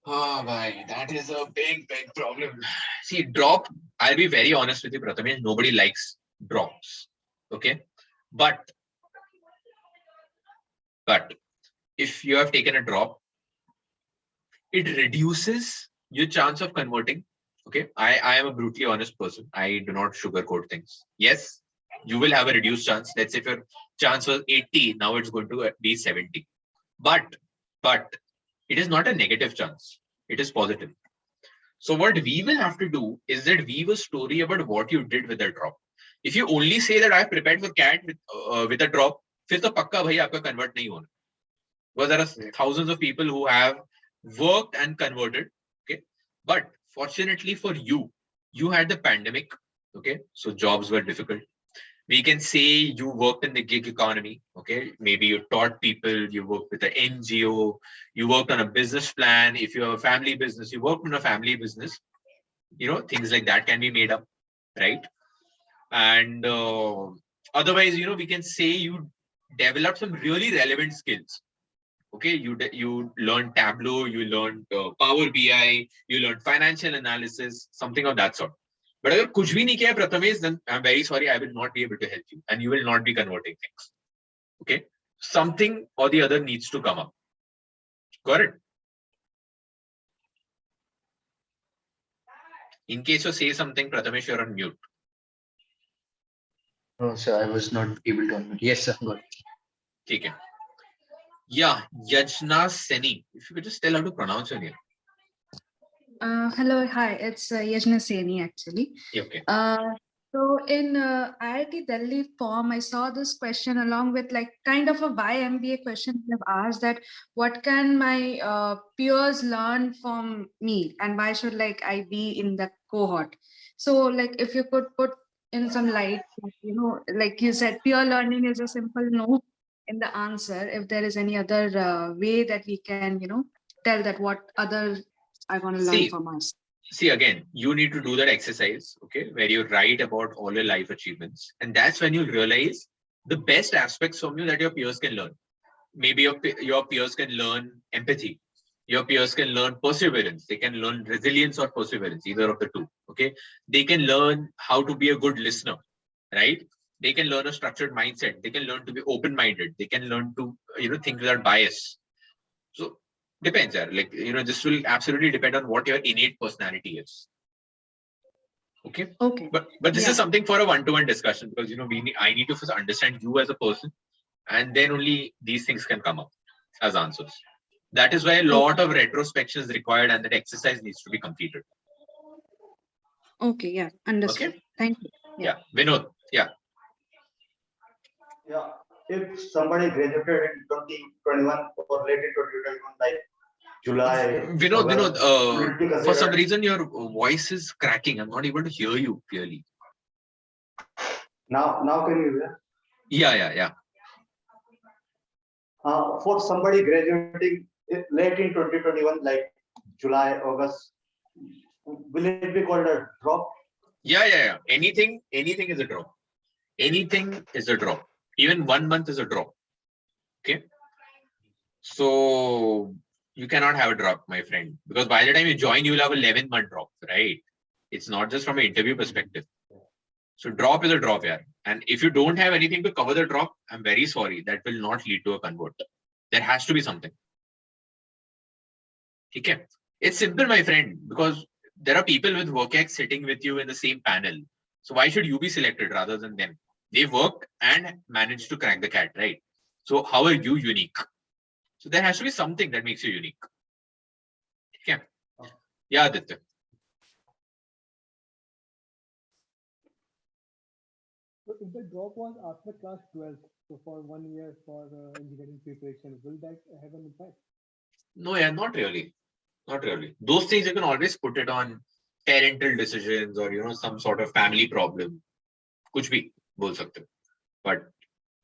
Oh, boy, that is a big problem. See, drop, I'll be very honest with you, Prathamesh, nobody likes drops. Okay, but if you have taken a drop, it reduces your chance of converting. Okay, I am a brutally honest person. I do not sugarcoat things. Yes, you will have a reduced chance. Let's say if your chance was 80, now it's going to be 70. But it is not a negative chance. It is positive. So what we will have to do is that weave a story about what you did with the drop. If you only say that I prepared for CAT with a drop फिर तो पक्का भाई आपका convert नहीं होना. Because there are thousands of people who have worked and converted. Okay, but fortunately for you, you had the pandemic. Okay, so jobs were difficult. We can say you worked in the gig economy. Okay, maybe you taught people, you worked with an NGO, you worked on a business plan. If you have a family business, you worked on a family business. Things like that can be made up, right? And otherwise, we can say you developed some really relevant skills. Okay, you learned Tableau, you learned Power BI, you learned financial analysis, something of that sort. But if kuch bhi nahi kiya Prathamesh, then I'm very sorry, I will not be able to help you, and you will not be converting things. Okay, something or the other needs to come up. Got it? In case you say something, Prathamesh, you're on mute. No, sir, I was not able to unmute. Yes, sir. Got it. Okay. Yeah, Yajna Seni. If you could just tell how to pronounce your name. Hello, hi. It's Yajna Seni actually. Okay. So in IIT Delhi form, I saw this question along with like kind of a why MBA question I've asked that what can my peers learn from me and why should like I be in the cohort? So like if you could put in some light, like you said, peer learning is a simple no in the answer. If there is any other way that we can, tell that what others are going to learn from us. See, again, you need to do that exercise, okay, where you write about all your life achievements. And that's when you realize the best aspects from you that your peers can learn. Maybe your peers can learn empathy. Your peers can learn perseverance. They can learn resilience or perseverance, either of the two, okay? They can learn how to be a good listener, right? They can learn a structured mindset. They can learn to be open-minded. They can learn to, think without bias. So, depends, like, this will absolutely depend on what your innate personality is. Okay. But this is something for a one-to-one discussion because I need to first understand you as a person, and then only these things can come up as answers. That is why a lot of retrospection is required, and that exercise needs to be completed. Okay. Yeah. Understood. Okay. Thank you. Yeah. Vinod. Yeah. Yeah. If somebody graduated in 2021 or late in 2021, like July. Vinod, for some reason your voice is cracking. I'm not able to hear you clearly. Now can you hear? Yeah. For somebody graduating late in 2021, like July, August, will it be called a drop? Yeah. Anything is a drop. Anything is a drop. Even 1 month is a drop. Okay. So you cannot have a drop, my friend, because by the time you join, you will have 11-month drop, right? It's not just from an interview perspective. So drop is a drop, yeah. And if you don't have anything to cover the drop, I'm very sorry. That will not lead to a convert. There has to be something. Okay. It's simple, my friend, because there are people with WorkX sitting with you in the same panel. So why should you be selected rather than them? They worked and managed to crack the CAT, right? So how are you unique? So there has to be something that makes you unique. Okay. Yeah, Aditya. So if the drop was after class 12, so for 1 year for engineering preparation, will that have an impact? No, yeah, not really. Not really. Those things you can always put it on parental decisions or some sort of family problem. Kuch bhi bol sakte. But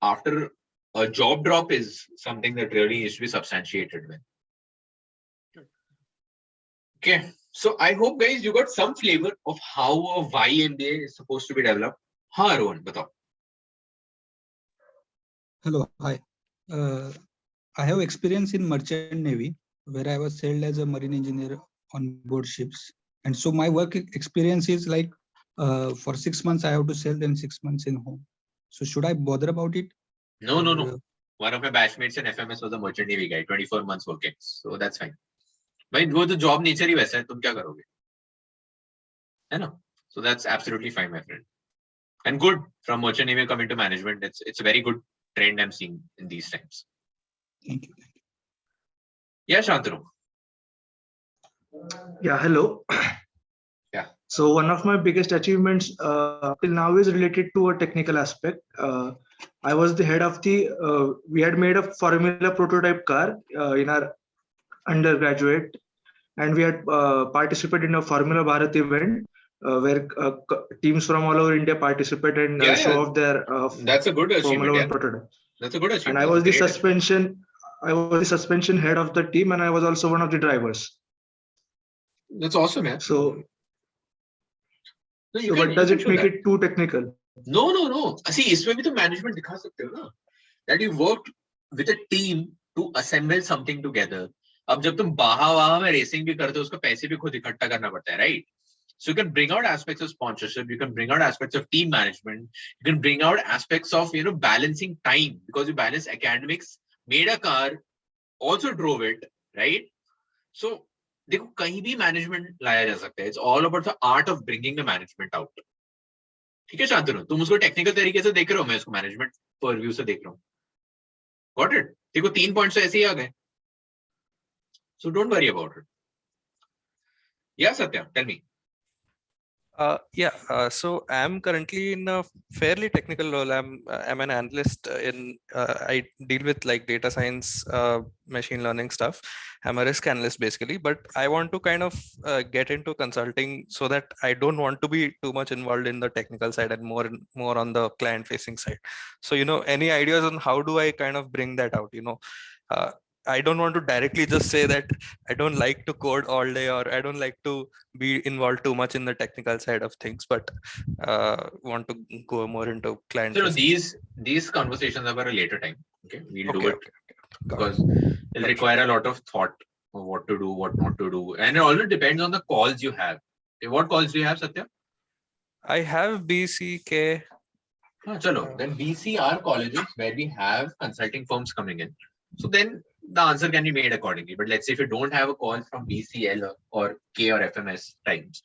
after a job drop is something that really needs to be substantiated with. Okay. So I hope guys you got some flavor of how a why MBA is supposed to be developed. Haan, Rohan, batao. Hello, hi. I have experience in merchant navy where I was sailed as a marine engineer on board ships. And so my work experience is like for 6 months I have to sail, then 6 months in home. So should I bother about it? No. One of my batchmates in FMS was a merchant navy guy, 24 months working. So that's fine. But वो the job nature ही वैसा है, तुम क्या करोगे? है ना? So that's absolutely fine, my friend. And good from merchant navy coming to management. It's a very good trend I'm seeing in these times. Thank you. Yeah, Shantanu. Yeah, hello. Yeah. So one of my biggest achievements till now is related to a technical aspect. I was the head of the. We had made a Formula prototype car in our undergraduate, and we had participated in a Formula Bharat event where teams from all over India participate and show off their that's a good Formula achievement. 1 prototype. That's a good achievement. And I was the suspension. I was the suspension head of the team, and I was also one of the drivers. That's awesome, man. So but does it make it too technical? No. See, इसमें भी तो management दिखा सकते हो ना. That you worked with a team to assemble something together. अब जब तुम बाहा में racing भी करते हो, उसको पैसे भी खुद इकट्ठा करना पड़ता है, right? So you can bring out aspects of sponsorship, you can bring out aspects of team management, you can bring out aspects of balancing time, because you balance academics, made a car, also drove it, right? So देखो कहीं भी management लाया जा सकता है. It's all about the art of bringing the management out. ठीक है शांतनु, तुम उसको टेक्निकल तरीके से देख रहे हो, मैं उसको मैनेजमेंट परव्यू से देख रहा हूँ. Got it? देखो 3 पॉइंट्स ऐसे ही आ गए. So don't worry about it. Yeah, Satya, tell me. So I'm currently in a fairly technical role. I'm an analyst in I deal with like data science, machine learning stuff. I'm a risk analyst basically, but I want to kind of get into consulting so that I don't want to be too much involved in the technical side and more on the client facing side. So any ideas on how do I kind of bring that out? I don't want to directly just say that I don't like to code all day, or I don't like to be involved too much in the technical side of things, but want to go more into client. So these conversations are for a later time. Okay, we'll do it because it'll require a lot of thought of what to do, what not to do, and it also depends on the calls you have. Okay, what calls do you have, Satya? I have BCK. Chalo, then BC are colleges where we have consulting firms coming in. So then the answer can be made accordingly. But let's say if you don't have a call from BCL or K or FMS times,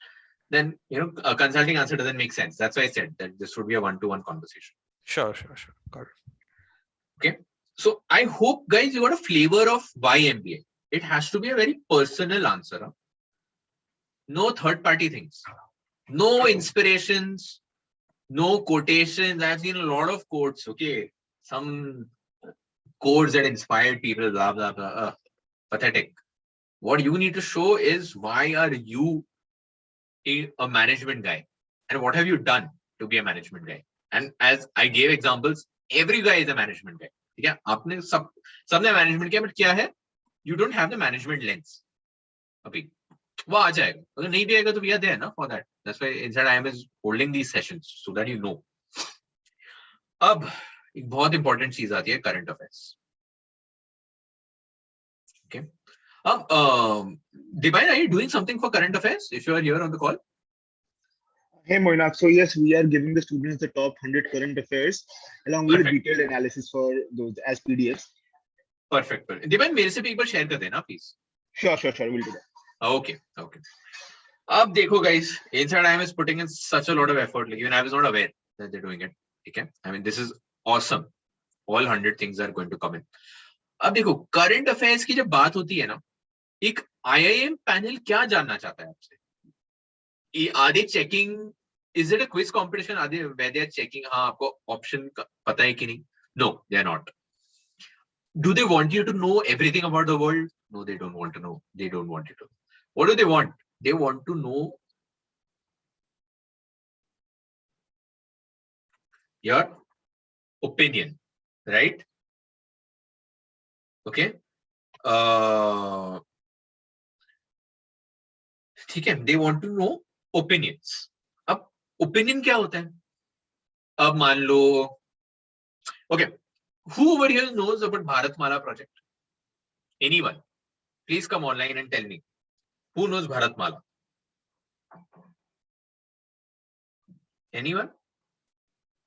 then a consulting answer doesn't make sense. That's why I said that this would be a one-to-one conversation. Sure. Got it. Okay. So I hope guys you got a flavor of why MBA. It has to be a very personal answer. Huh? No third-party things. No inspirations. No quotations. I've seen a lot of quotes. Okay. Some quotes that inspired people, blah, blah, blah. Pathetic. What you need to show is why are you a management guy and what have you done to be a management guy? And as I gave examples, every guy is a management guy. Yeah, आपने सबने management किया, but क्या है? You don't have the management lens. अभी वो आ जाएगा. अगर नहीं भी आएगा तो we are there ना for that. That's why Inside IIM is holding these sessions so that you know. अब एक बहुत इंपॉर्टेंट चीज आती है करंट अफेयर्स. ओके, अब Divine, are you doing something for current affairs if you are here on the call? Hey Moinack, so yes, we are giving the students the top 100 current affairs along with detailed analysis for those as PDFs. Perfect. Divine, मेरे से भी एक बार share कर देना please. Sure, we'll do that. Okay. अब देखो guys, Inside IIM is putting in such a lot of effort. Like even I was not aware that they're doing it. Okay, I mean this is awesome. All 100 things are going to come in. अब देखो current affairs की जब बात होती है ना, एक IIM panel क्या जानना चाहता है आपसे? Are they checking? Is it a quiz competition? Are they where they are checking? हाँ आपको ऑप्शन पता है कि नहीं? No, they are not. Do they want you to know everything about the world? No, they don't want to know. They don't want you to. What do they want? They want to know your opinion, right? Okay. ठीक है, they want to know opinions. अब opinion क्या होता है? अब मान लो, okay, who over here knows about Bharatmala project? Anyone? Please come online and tell me. Who knows Bharatmala? Anyone?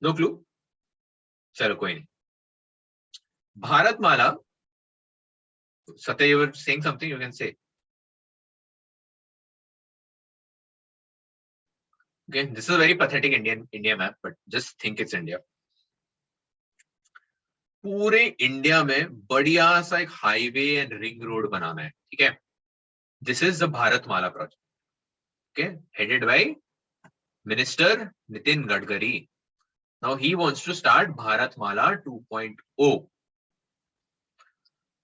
No clue? चलो कोई नहीं. Bharatmala. Satya, you were saying something, you can say. Okay, this is a very pathetic India map, but just think it's India. पूरे India में बढ़िया सा एक highway and ring road बनाना है, ठीक है? This is the Bharatmala project. Okay, headed by Minister Nitin Gadkari. Now he wants to start Bharatmala 2.0.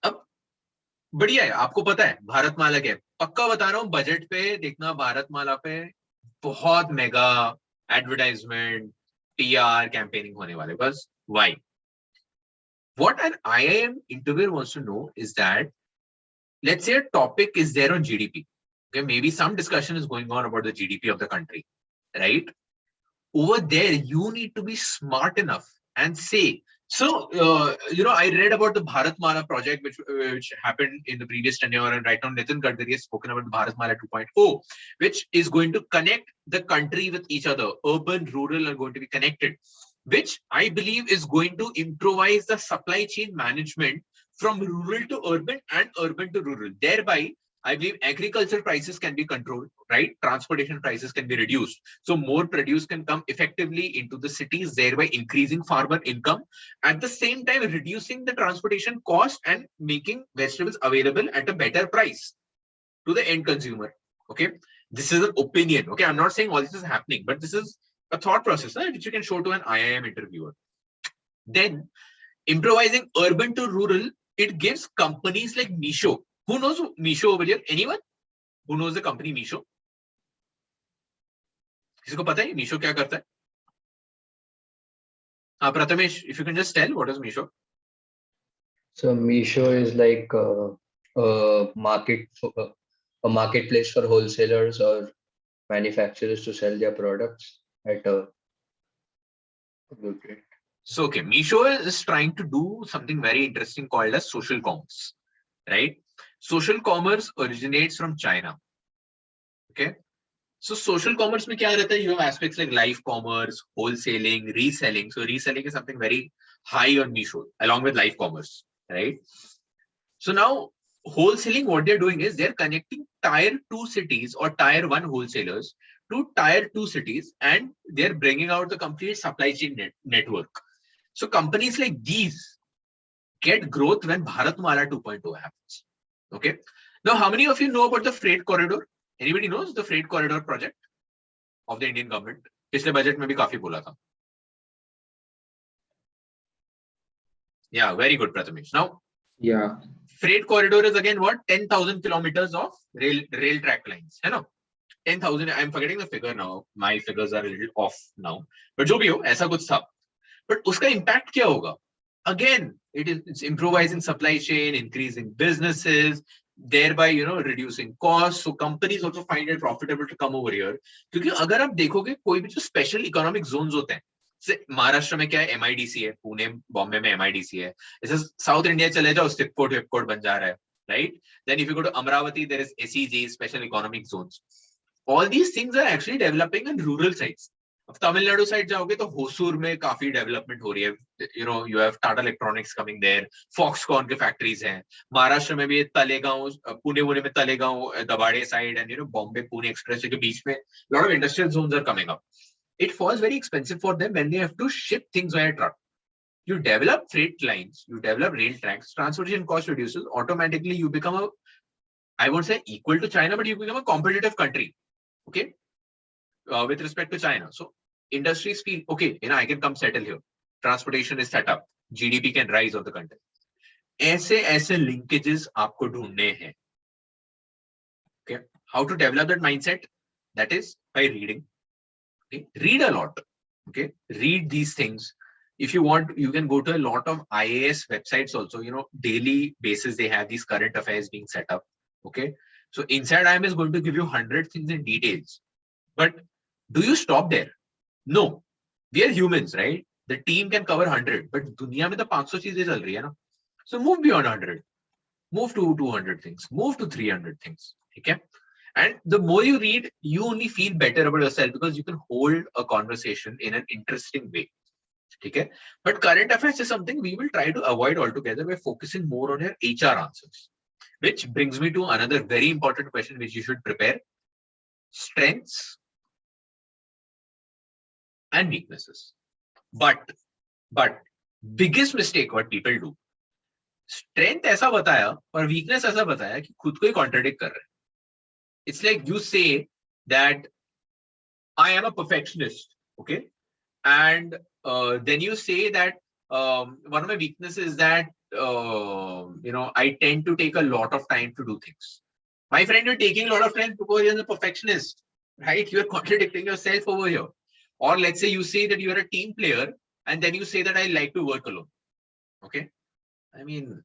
अब बढ़िया है, आपको पता है भारतमाला क्या है, पक्का बता रहा हूँ, बजट पे देखना भारतमाला पे बहुत मेगा एडवर्टाइजमेंट PR कैंपेनिंग होने वाले. बस why? What an IIM interviewer wants to know is that, let's say a topic is there on GDP. Okay, maybe some discussion is going on about the GDP of the country, right? Over there, you need to be smart enough and say, so, I read about the Bharatmala project, which happened in the previous tenure, and right now Nitin Gadkari has spoken about the Bharatmala 2.0, which is going to connect the country with each other. Urban, rural are going to be connected, which I believe is going to improvise the supply chain management from rural to urban and urban to rural. Thereby, I believe agriculture prices can be controlled, right? Transportation prices can be reduced. So more produce can come effectively into the cities, thereby increasing farmer income. At the same time, reducing the transportation cost and making vegetables available at a better price to the end consumer. Okay. This is an opinion. Okay. I'm not saying all this is happening, but this is a thought process, right, which you can show to an IIM interviewer. Then improvising urban to rural, it gives companies like Meesho. Who knows Meesho over here? Anyone who knows the company Meesho? किसी को पता है Meesho क्या करता है? Prathamesh, if you can just tell, what is Meesho? So Meesho is like a marketplace for wholesalers or manufacturers to sell their products at a good rate. So, okay, Meesho is trying to do something very interesting called as social commerce, right? Social commerce originates from China. Okay. So social commerce mein kya rehta hai? You have aspects like live commerce, wholesaling, reselling. So reselling is something very high on Meesho along with live commerce, right? So now wholesaling, what they're doing is they're connecting tier 2 cities or tier 1 wholesalers to tier 2 cities, and they're bringing out the complete supply chain network. So companies like these get growth when Bharatmala 2.0 happens. Okay. Now, how many of you know about the freight corridor? Anybody knows the freight corridor project of the Indian government? Pisle budget mein bhi kafi bola tha. Yeah, very good, Prathamesh. Now, yeah, freight corridor is again what? 10,000 kilometers of rail track lines. You know, 10,000. I'm forgetting the figure now. My figures are a little off now. But jo bhi ho, aisa kuch tha. But uska impact kya hoga? Again, it's improvising supply chain, increasing businesses, thereby reducing costs. So companies also find it profitable to come over here. क्योंकि अगर आप देखोगे कोई भी जो special economic zones होते हैं, जैसे महाराष्ट्र में क्या है, MIDC है, पुणे बॉम्बे में MIDC है, जैसे साउथ इंडिया चले जाओ, SIPCOT बन जा रहा है, right? Then if you go to Amravati, there is SEZ, special economic zones. All these things are actually developing in rural sites. अब तमिलनाडु साइड जाओगे तो होसूर में काफी डेवलपमेंट हो रही है. You have Tata Electronics coming there, Foxconn के factories हैं. महाराष्ट्र में भी तलेगांव, पुणे में तलेगांव, दबाड़े side, and Bombay Pune express के बीच में lot of industrial zones are coming up. It falls very expensive for them when they have to ship things via truck. You develop freight lines, you develop rail tracks, transportation cost reduces, automatically you become a, I won't say equal to China, but you become a competitive country. Okay. With respect to China. So industries feel, okay, I can come settle here. Transportation is set up. GDP can rise of the country. ऐसे linkages आपको ढूंढने हैं. Okay. How to develop that mindset? That is by reading. Okay. Read a lot. Okay. Read these things. If you want, you can go to a lot of IAS websites also. Daily basis, they have these current affairs being set up. Okay. So inside IIM is going to give you 100 things in details. But do you stop there? No. We are humans, right? The team can cover 100, but दुनिया में तो 500 चीजें चल रही है ना. So move beyond 100. Move to 200 things. Move to 300 things. Okay? And the more you read, you only feel better about yourself because you can hold a conversation in an interesting way. Okay? But current affairs is something we will try to avoid altogether by focusing more on your HR answers. Which brings me to another very important question which you should prepare. Strengths and weaknesses. But biggest mistake what people do, strength ऐसा बताया और weakness ऐसा बताया कि खुद को ही contradict कर रहे हैं. It's like you say that I am a perfectionist, okay, and then you say that one of my weaknesses is that I tend to take a lot of time to do things. My friend, you're taking a lot of time because you're a perfectionist, right? You're contradicting yourself over here. Or let's say you say that you're a team player and then you say that I like to work alone. Okay. I mean,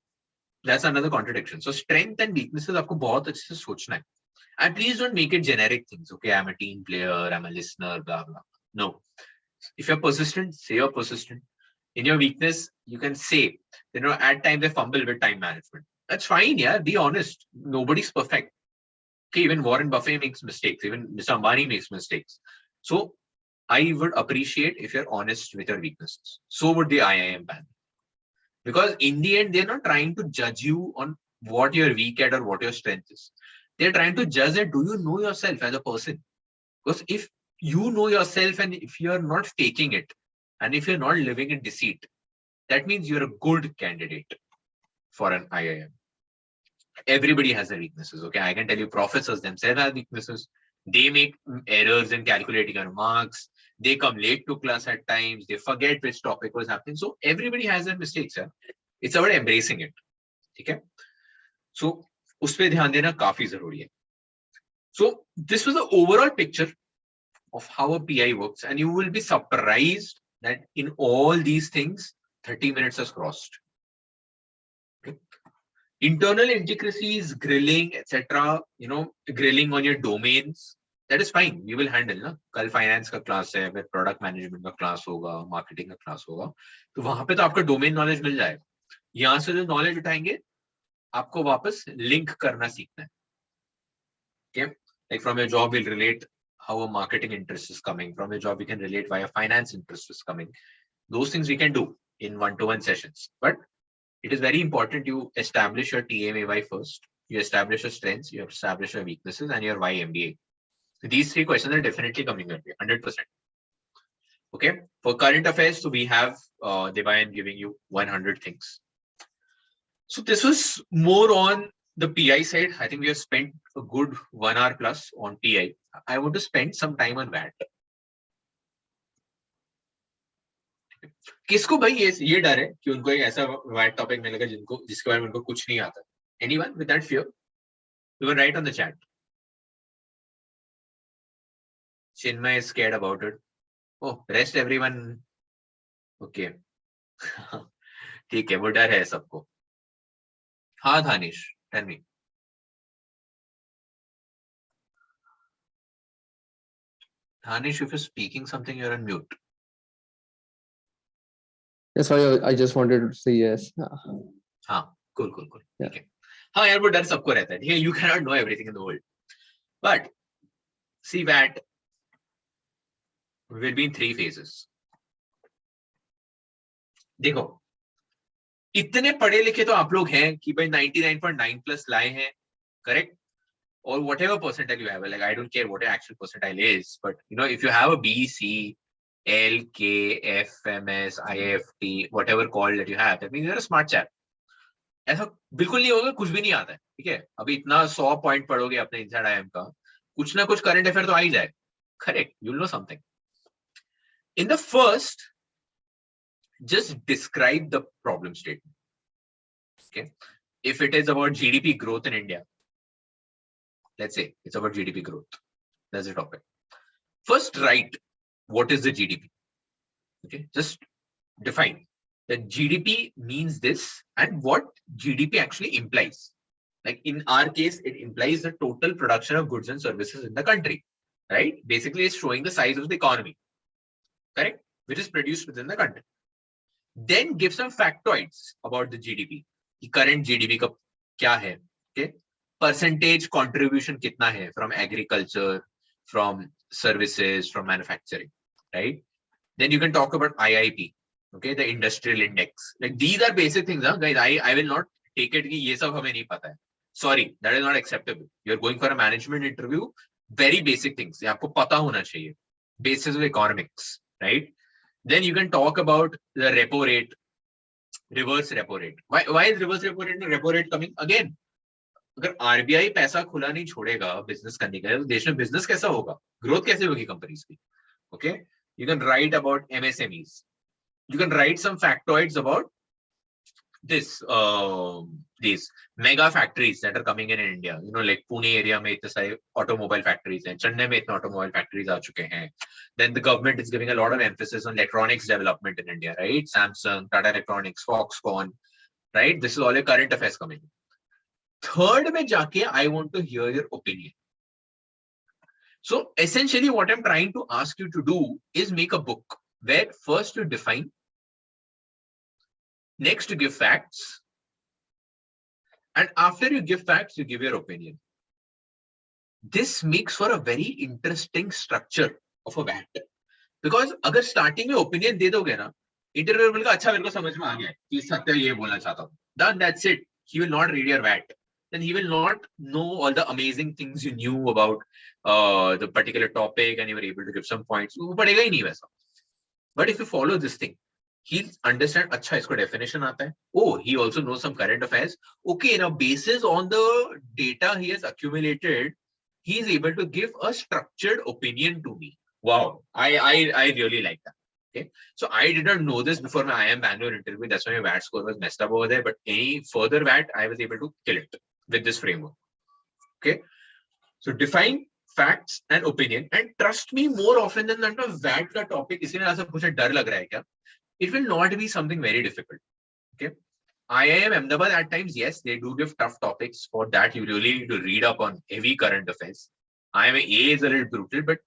that's another contradiction. So strength and weaknesses आपको बहुत अच्छे से सोचना है. And please don't make it generic things. Okay, I'm a team player, I'm a listener, blah, blah. No. If you're persistent, say you're persistent. In your weakness, you can say, at times I fumble with time management. That's fine, yeah. Be honest. Nobody's perfect. Okay, even Warren Buffett makes mistakes. Even Mr. Ambani makes mistakes. So I would appreciate if you're honest with your weaknesses. So would the IIM panel. Because in the end, they're not trying to judge you on what you're weak at or what your strength is. They're trying to judge that, do you know yourself as a person? Because if you know yourself and if you're not faking it, and if you're not living in deceit, that means you're a good candidate for an IIM. Everybody has their weaknesses. Okay, I can tell you professors themselves have weaknesses. They make errors in calculating their marks. They come late to class at times. They forget which topic was happening. So everybody has their mistakes. Yeah? It's about embracing it. Okay. So उस पे ध्यान देना काफी जरूरी है. So this was the overall picture of how a PI works, and you will be surprised that in all these things, 30 minutes has crossed. Okay. Internal intricacies, grilling, etc. Grilling on your domains, that is fine. We will handle. ना कल finance का class है, फिर product management का class होगा, marketing का class होगा, तो वहां पे तो आपका domain knowledge मिल जाएगा. यहाँ से जो knowledge उठाएंगे, आपको वापस link करना सीखना है. Okay, like from your job, we'll relate how a marketing interest is coming. From your job, we can relate why a finance interest is coming. Those things we can do in one-to-one sessions. But it is very important you establish your TMAY first. You establish your strengths, you establish your weaknesses, and your why MBA. These three questions are definitely coming your way, 100%. Okay. For current affairs, so we have Devayan giving you 100 things. So this was more on the PI side. I think we have spent a good 1 hour plus on PI. I want to spend some time on WAT. किसको भाई ये डर है कि उनको एक ऐसा WAT topic मिलेगा जिसके बारे में उनको कुछ नहीं आता? Anyone with that fear? You can write on the chat. Chinmay is scared about it. Oh, rest everyone. Okay. ठीक है, वो डर है सबको. हाँ Dhanish, tell me. Dhanish, if you're speaking something, you're on mute. Yes, sorry, I just wanted to say yes. हाँ, cool. Yeah. Okay. हाँ यार, वो डर सबको रहता है. Yeah, you cannot know everything in the world. But see that will be in 3 phases. देखो, इतने पढ़े लिखे तो आप लोग हैं कि भाई 99.9 plus लाए हैं, correct? Or whatever percentile you have, like I don't care what your actual percentile is, but if you have a B, C, L, K, F, MS, IFT, whatever call that you have, that means you're a smart chap. ऐसा बिल्कुल नहीं होगा, कुछ भी नहीं आता है, ठीक है? अभी इतना 100 पॉइंट पढ़ोगे अपने इनसाइड IIM का, कुछ ना कुछ करंट अफेयर तो आ ही जाए, correct? You'll know something. In the first, just describe the problem statement. Okay, if it is about GDP growth in India, let's say it's about GDP growth. That's the topic. First, write what is the GDP. Okay, just define that GDP means this and what GDP actually implies. Like in our case, it implies the total production of goods and services in the country, right? Basically, it's showing the size of the economy, correct? Which is produced within the country. Then give some factoids about the GDP. The current GDP का क्या है? Okay, percentage contribution कितना है from agriculture, from services, from manufacturing, right? Then you can talk about IIP, okay, the industrial index. Like these are basic things, huh? Guys. I will not take it कि ये सब हमें नहीं पता है. Sorry, that is not acceptable. You're going for a management interview. Very basic things. ये आपको पता होना चाहिए. Basis of economics, right? Then you can talk about the repo rate, reverse repo rate. Why is reverse repo rate and repo rate coming again? अगर RBI पैसा खुला नहीं छोड़ेगा बिजनेस करने के लिए, तो देश में बिजनेस कैसा होगा? ग्रोथ कैसे होगी कंपनीज की? Okay, you can write about MSMEs. You can write some factoids about this, these mega factories that are coming in India. You know, like Pune area mein itne sare automobile factories hain, Chennai mein itne automobile factories aa chuke hain. Then the government is giving a lot of emphasis on electronics development in India, right? Samsung, Tata Electronics, Foxconn, right? This is all your current affairs coming. Third mein jaake I want to hear your opinion. So essentially what I'm trying to ask you to do is make a book where first you define, next you give facts, and after you give facts, you give your opinion. This makes for a very interesting structure of a WAT. Because अगर starting में opinion दे दोगे ना, interviewer बोलेगा अच्छा मेरे को समझ में आ गया कि सत्य ये बोलना चाहता हूँ. Then that's it. He will not read your WAT. Then he will not know all the amazing things you knew about the particular topic and you were able to give some points. वो पढ़ेगा ही नहीं वैसा. But if you follow this thing, he'll understand, अच्छा इसको definition आता है. Oh, he also knows some current affairs. Okay, now basis on the data he has accumulated, he is able to give a structured opinion to me. Wow, I really like that. Okay, so I did not know this before my IIM Bangalore interview. That's why my WAT score was messed up over there. But any further WAT, I was able to kill it with this framework. Okay, so define facts and opinion, and trust me, more often than not, WAT का topic इसलिए ऐसा कुछ डर लग रहा है क्या? It will not be something very difficult. Okay, IIM Ahmedabad at times, yes, they do give tough topics. For that, you really need to read up on heavy current affairs. IIM A is a little brutal, but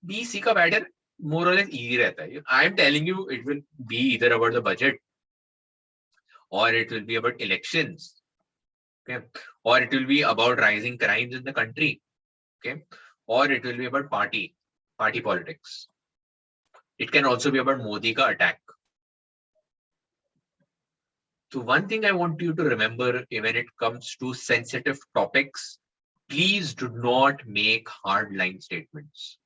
BC का WAT more or less easy रहता है. I am telling you, it will be either about the budget, or it will be about elections, okay, or it will be about rising crimes in the country, okay, or it will be about party politics. It can also be about Modi ka attack. So one thing I want you to remember when it comes to sensitive topics, please do not make hardline statements.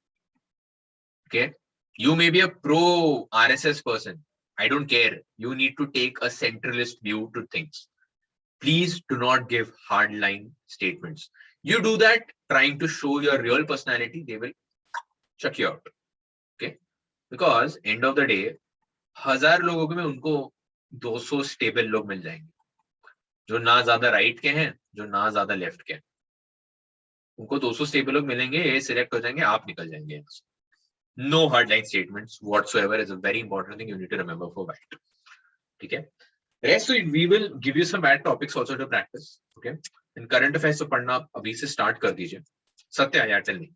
Okay, you may be a pro RSS person. I don't care. You need to take a centralist view to things. Please do not give hardline statements. You do that trying to show your real personality, they will chuck you out. Okay, because end of the day, 1000 लोगों में उनको 200 stable लोग मिल जाएंगे, जो ना ज्यादा right के हैं, जो ना ज्यादा लेफ्ट के हैं. उनको 200 स्टेबल लोग मिलेंगे, ये सिलेक्ट हो जाएंगे, आप निकल जाएंगे. No hardline statements whatsoever is a very important thing you need to remember for WAT. Okay, rest we will give you some WAT topics also to practice. Okay, and current affairs तो पढ़ना अभी से start कर दीजिए. सत्या, यार tell me.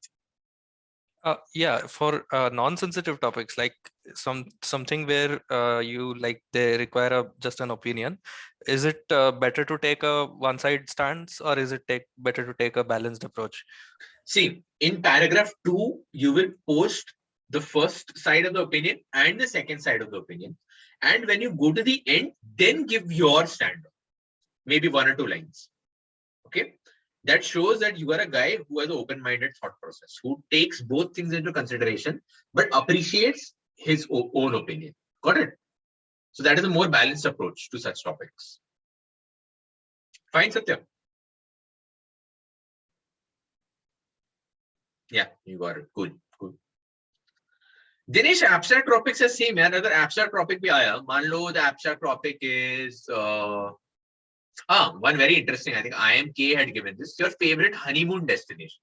Yeah, for non-sensitive topics, like something where you like they require just an opinion, is it better to take a one-side stance, or is it better to take a balanced approach? See, in paragraph 2, you will post the first side of the opinion and the second side of the opinion, and when you go to the end, then give your stand, maybe 1 or 2 lines. Okay, that shows that you are a guy who has an open-minded thought process, who takes both things into consideration, but appreciates his own opinion. Got it? So that is a more balanced approach to such topics. Fine, Satya? Yeah, you got it. Cool. Dinesh, abstract topics are same. यार, अगर abstract topic भी आया, मान लो the abstract topic is one very interesting, I think IMK had given this, your favorite honeymoon destination.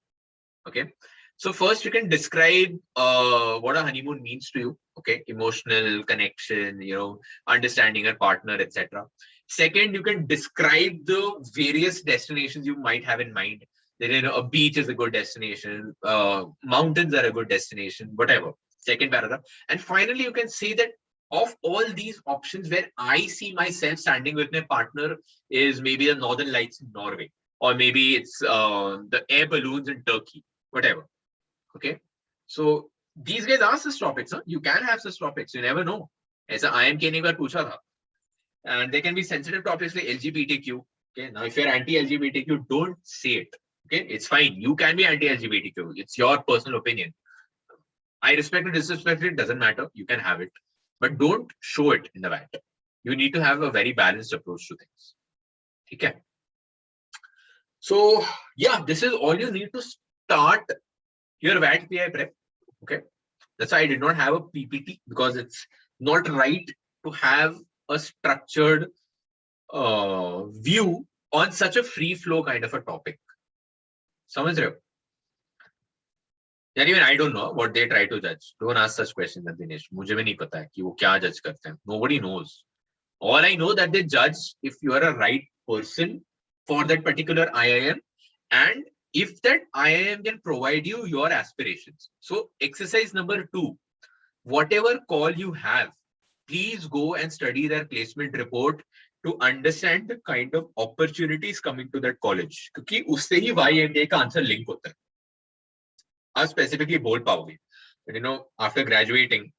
Okay, so first you can describe what a honeymoon means to you. Okay, emotional connection, you know, understanding your partner, etc. Second, you can describe the various destinations you might have in mind. Then, you know, a beach is a good destination, mountains are a good destination, whatever. Second paragraph. And finally, you can say that of all these options, where I see myself standing with my partner is maybe the Northern Lights in Norway, or maybe it's the air balloons in Turkey, whatever. Okay, so these guys are such topics. Huh? You can have such topics. You never know. ऐसा IMK ने एक बार पूछा था. And there can be sensitive topics like LGBTQ. Okay, now if you're anti-LGBTQ, don't say it. Okay, it's fine. You can be anti-LGBTQ. It's your personal opinion. I respect or disrespect it, doesn't matter. You can have it, but don't show it in the WAT. You need to have a very balanced approach to things. Okay. So yeah, this is all you need to start your WAT PI prep. Okay, that's why I did not have a PPT, because it's not right to have a structured view on such a free flow kind of a topic. समझ रहे हो? Even I don't know what they try to judge. Don't ask such questions, Dinesh. मुझे भी नहीं पता है कि वो क्या judge करते हैं. Nobody knows. All I know that they judge if you are a right person for that particular IIM, and if that IIM can provide you your aspirations. So exercise number 2, whatever call you have, please go and study their placement report to understand the kind of opportunities coming to that college. क्योंकि उससे ही YMBA का answer link होता है. आप specifically बोल पाओगे. But after graduating,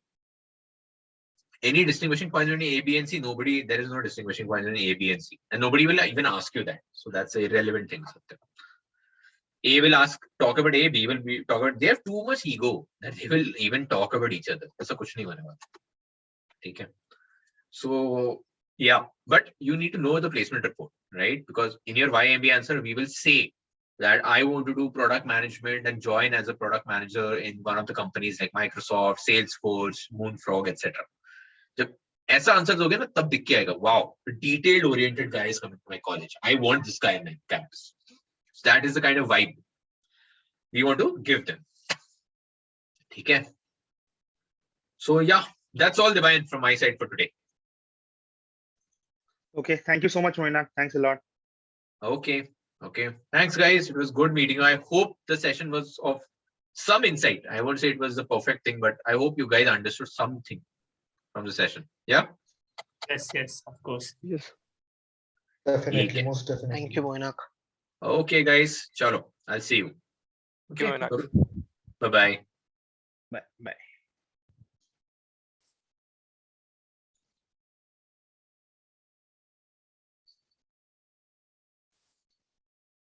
any distinguishing point in A, B, and C, there is no distinguishing point in A, B, and C. And nobody will even ask you that. So that's an irrelevant thing. A will talk about A, B will talk about, they have too much ego that they will even talk about each other. ऐसा कुछ नहीं होने वाला. ठीक है. So, yeah, but you need to know the placement report, right? Because in your YMBA answer, we will say that I want to do product management and join as a product manager in one of the companies like Microsoft, Salesforce, Moonfrog, etc. जब ऐसा answer दोगे ना तब दिख के आएगा, wow, detailed oriented guy is coming to my college. I want this guy in my campus. So that is the kind of vibe we want to give them. ठीक है? So yeah, that's all, Divine, from my side for today. Okay, thank you so much, Moinack. Thanks a lot. Okay. Thanks, guys. It was good meeting you. I hope the session was of some insight. I won't say it was the perfect thing, but I hope you guys understood something from the session. Yeah? Yes, of course. Yes. Definitely, most definitely. Thank you, Moinack. Okay, guys. Chalo. I'll see you. Okay. Bye-bye. Bye.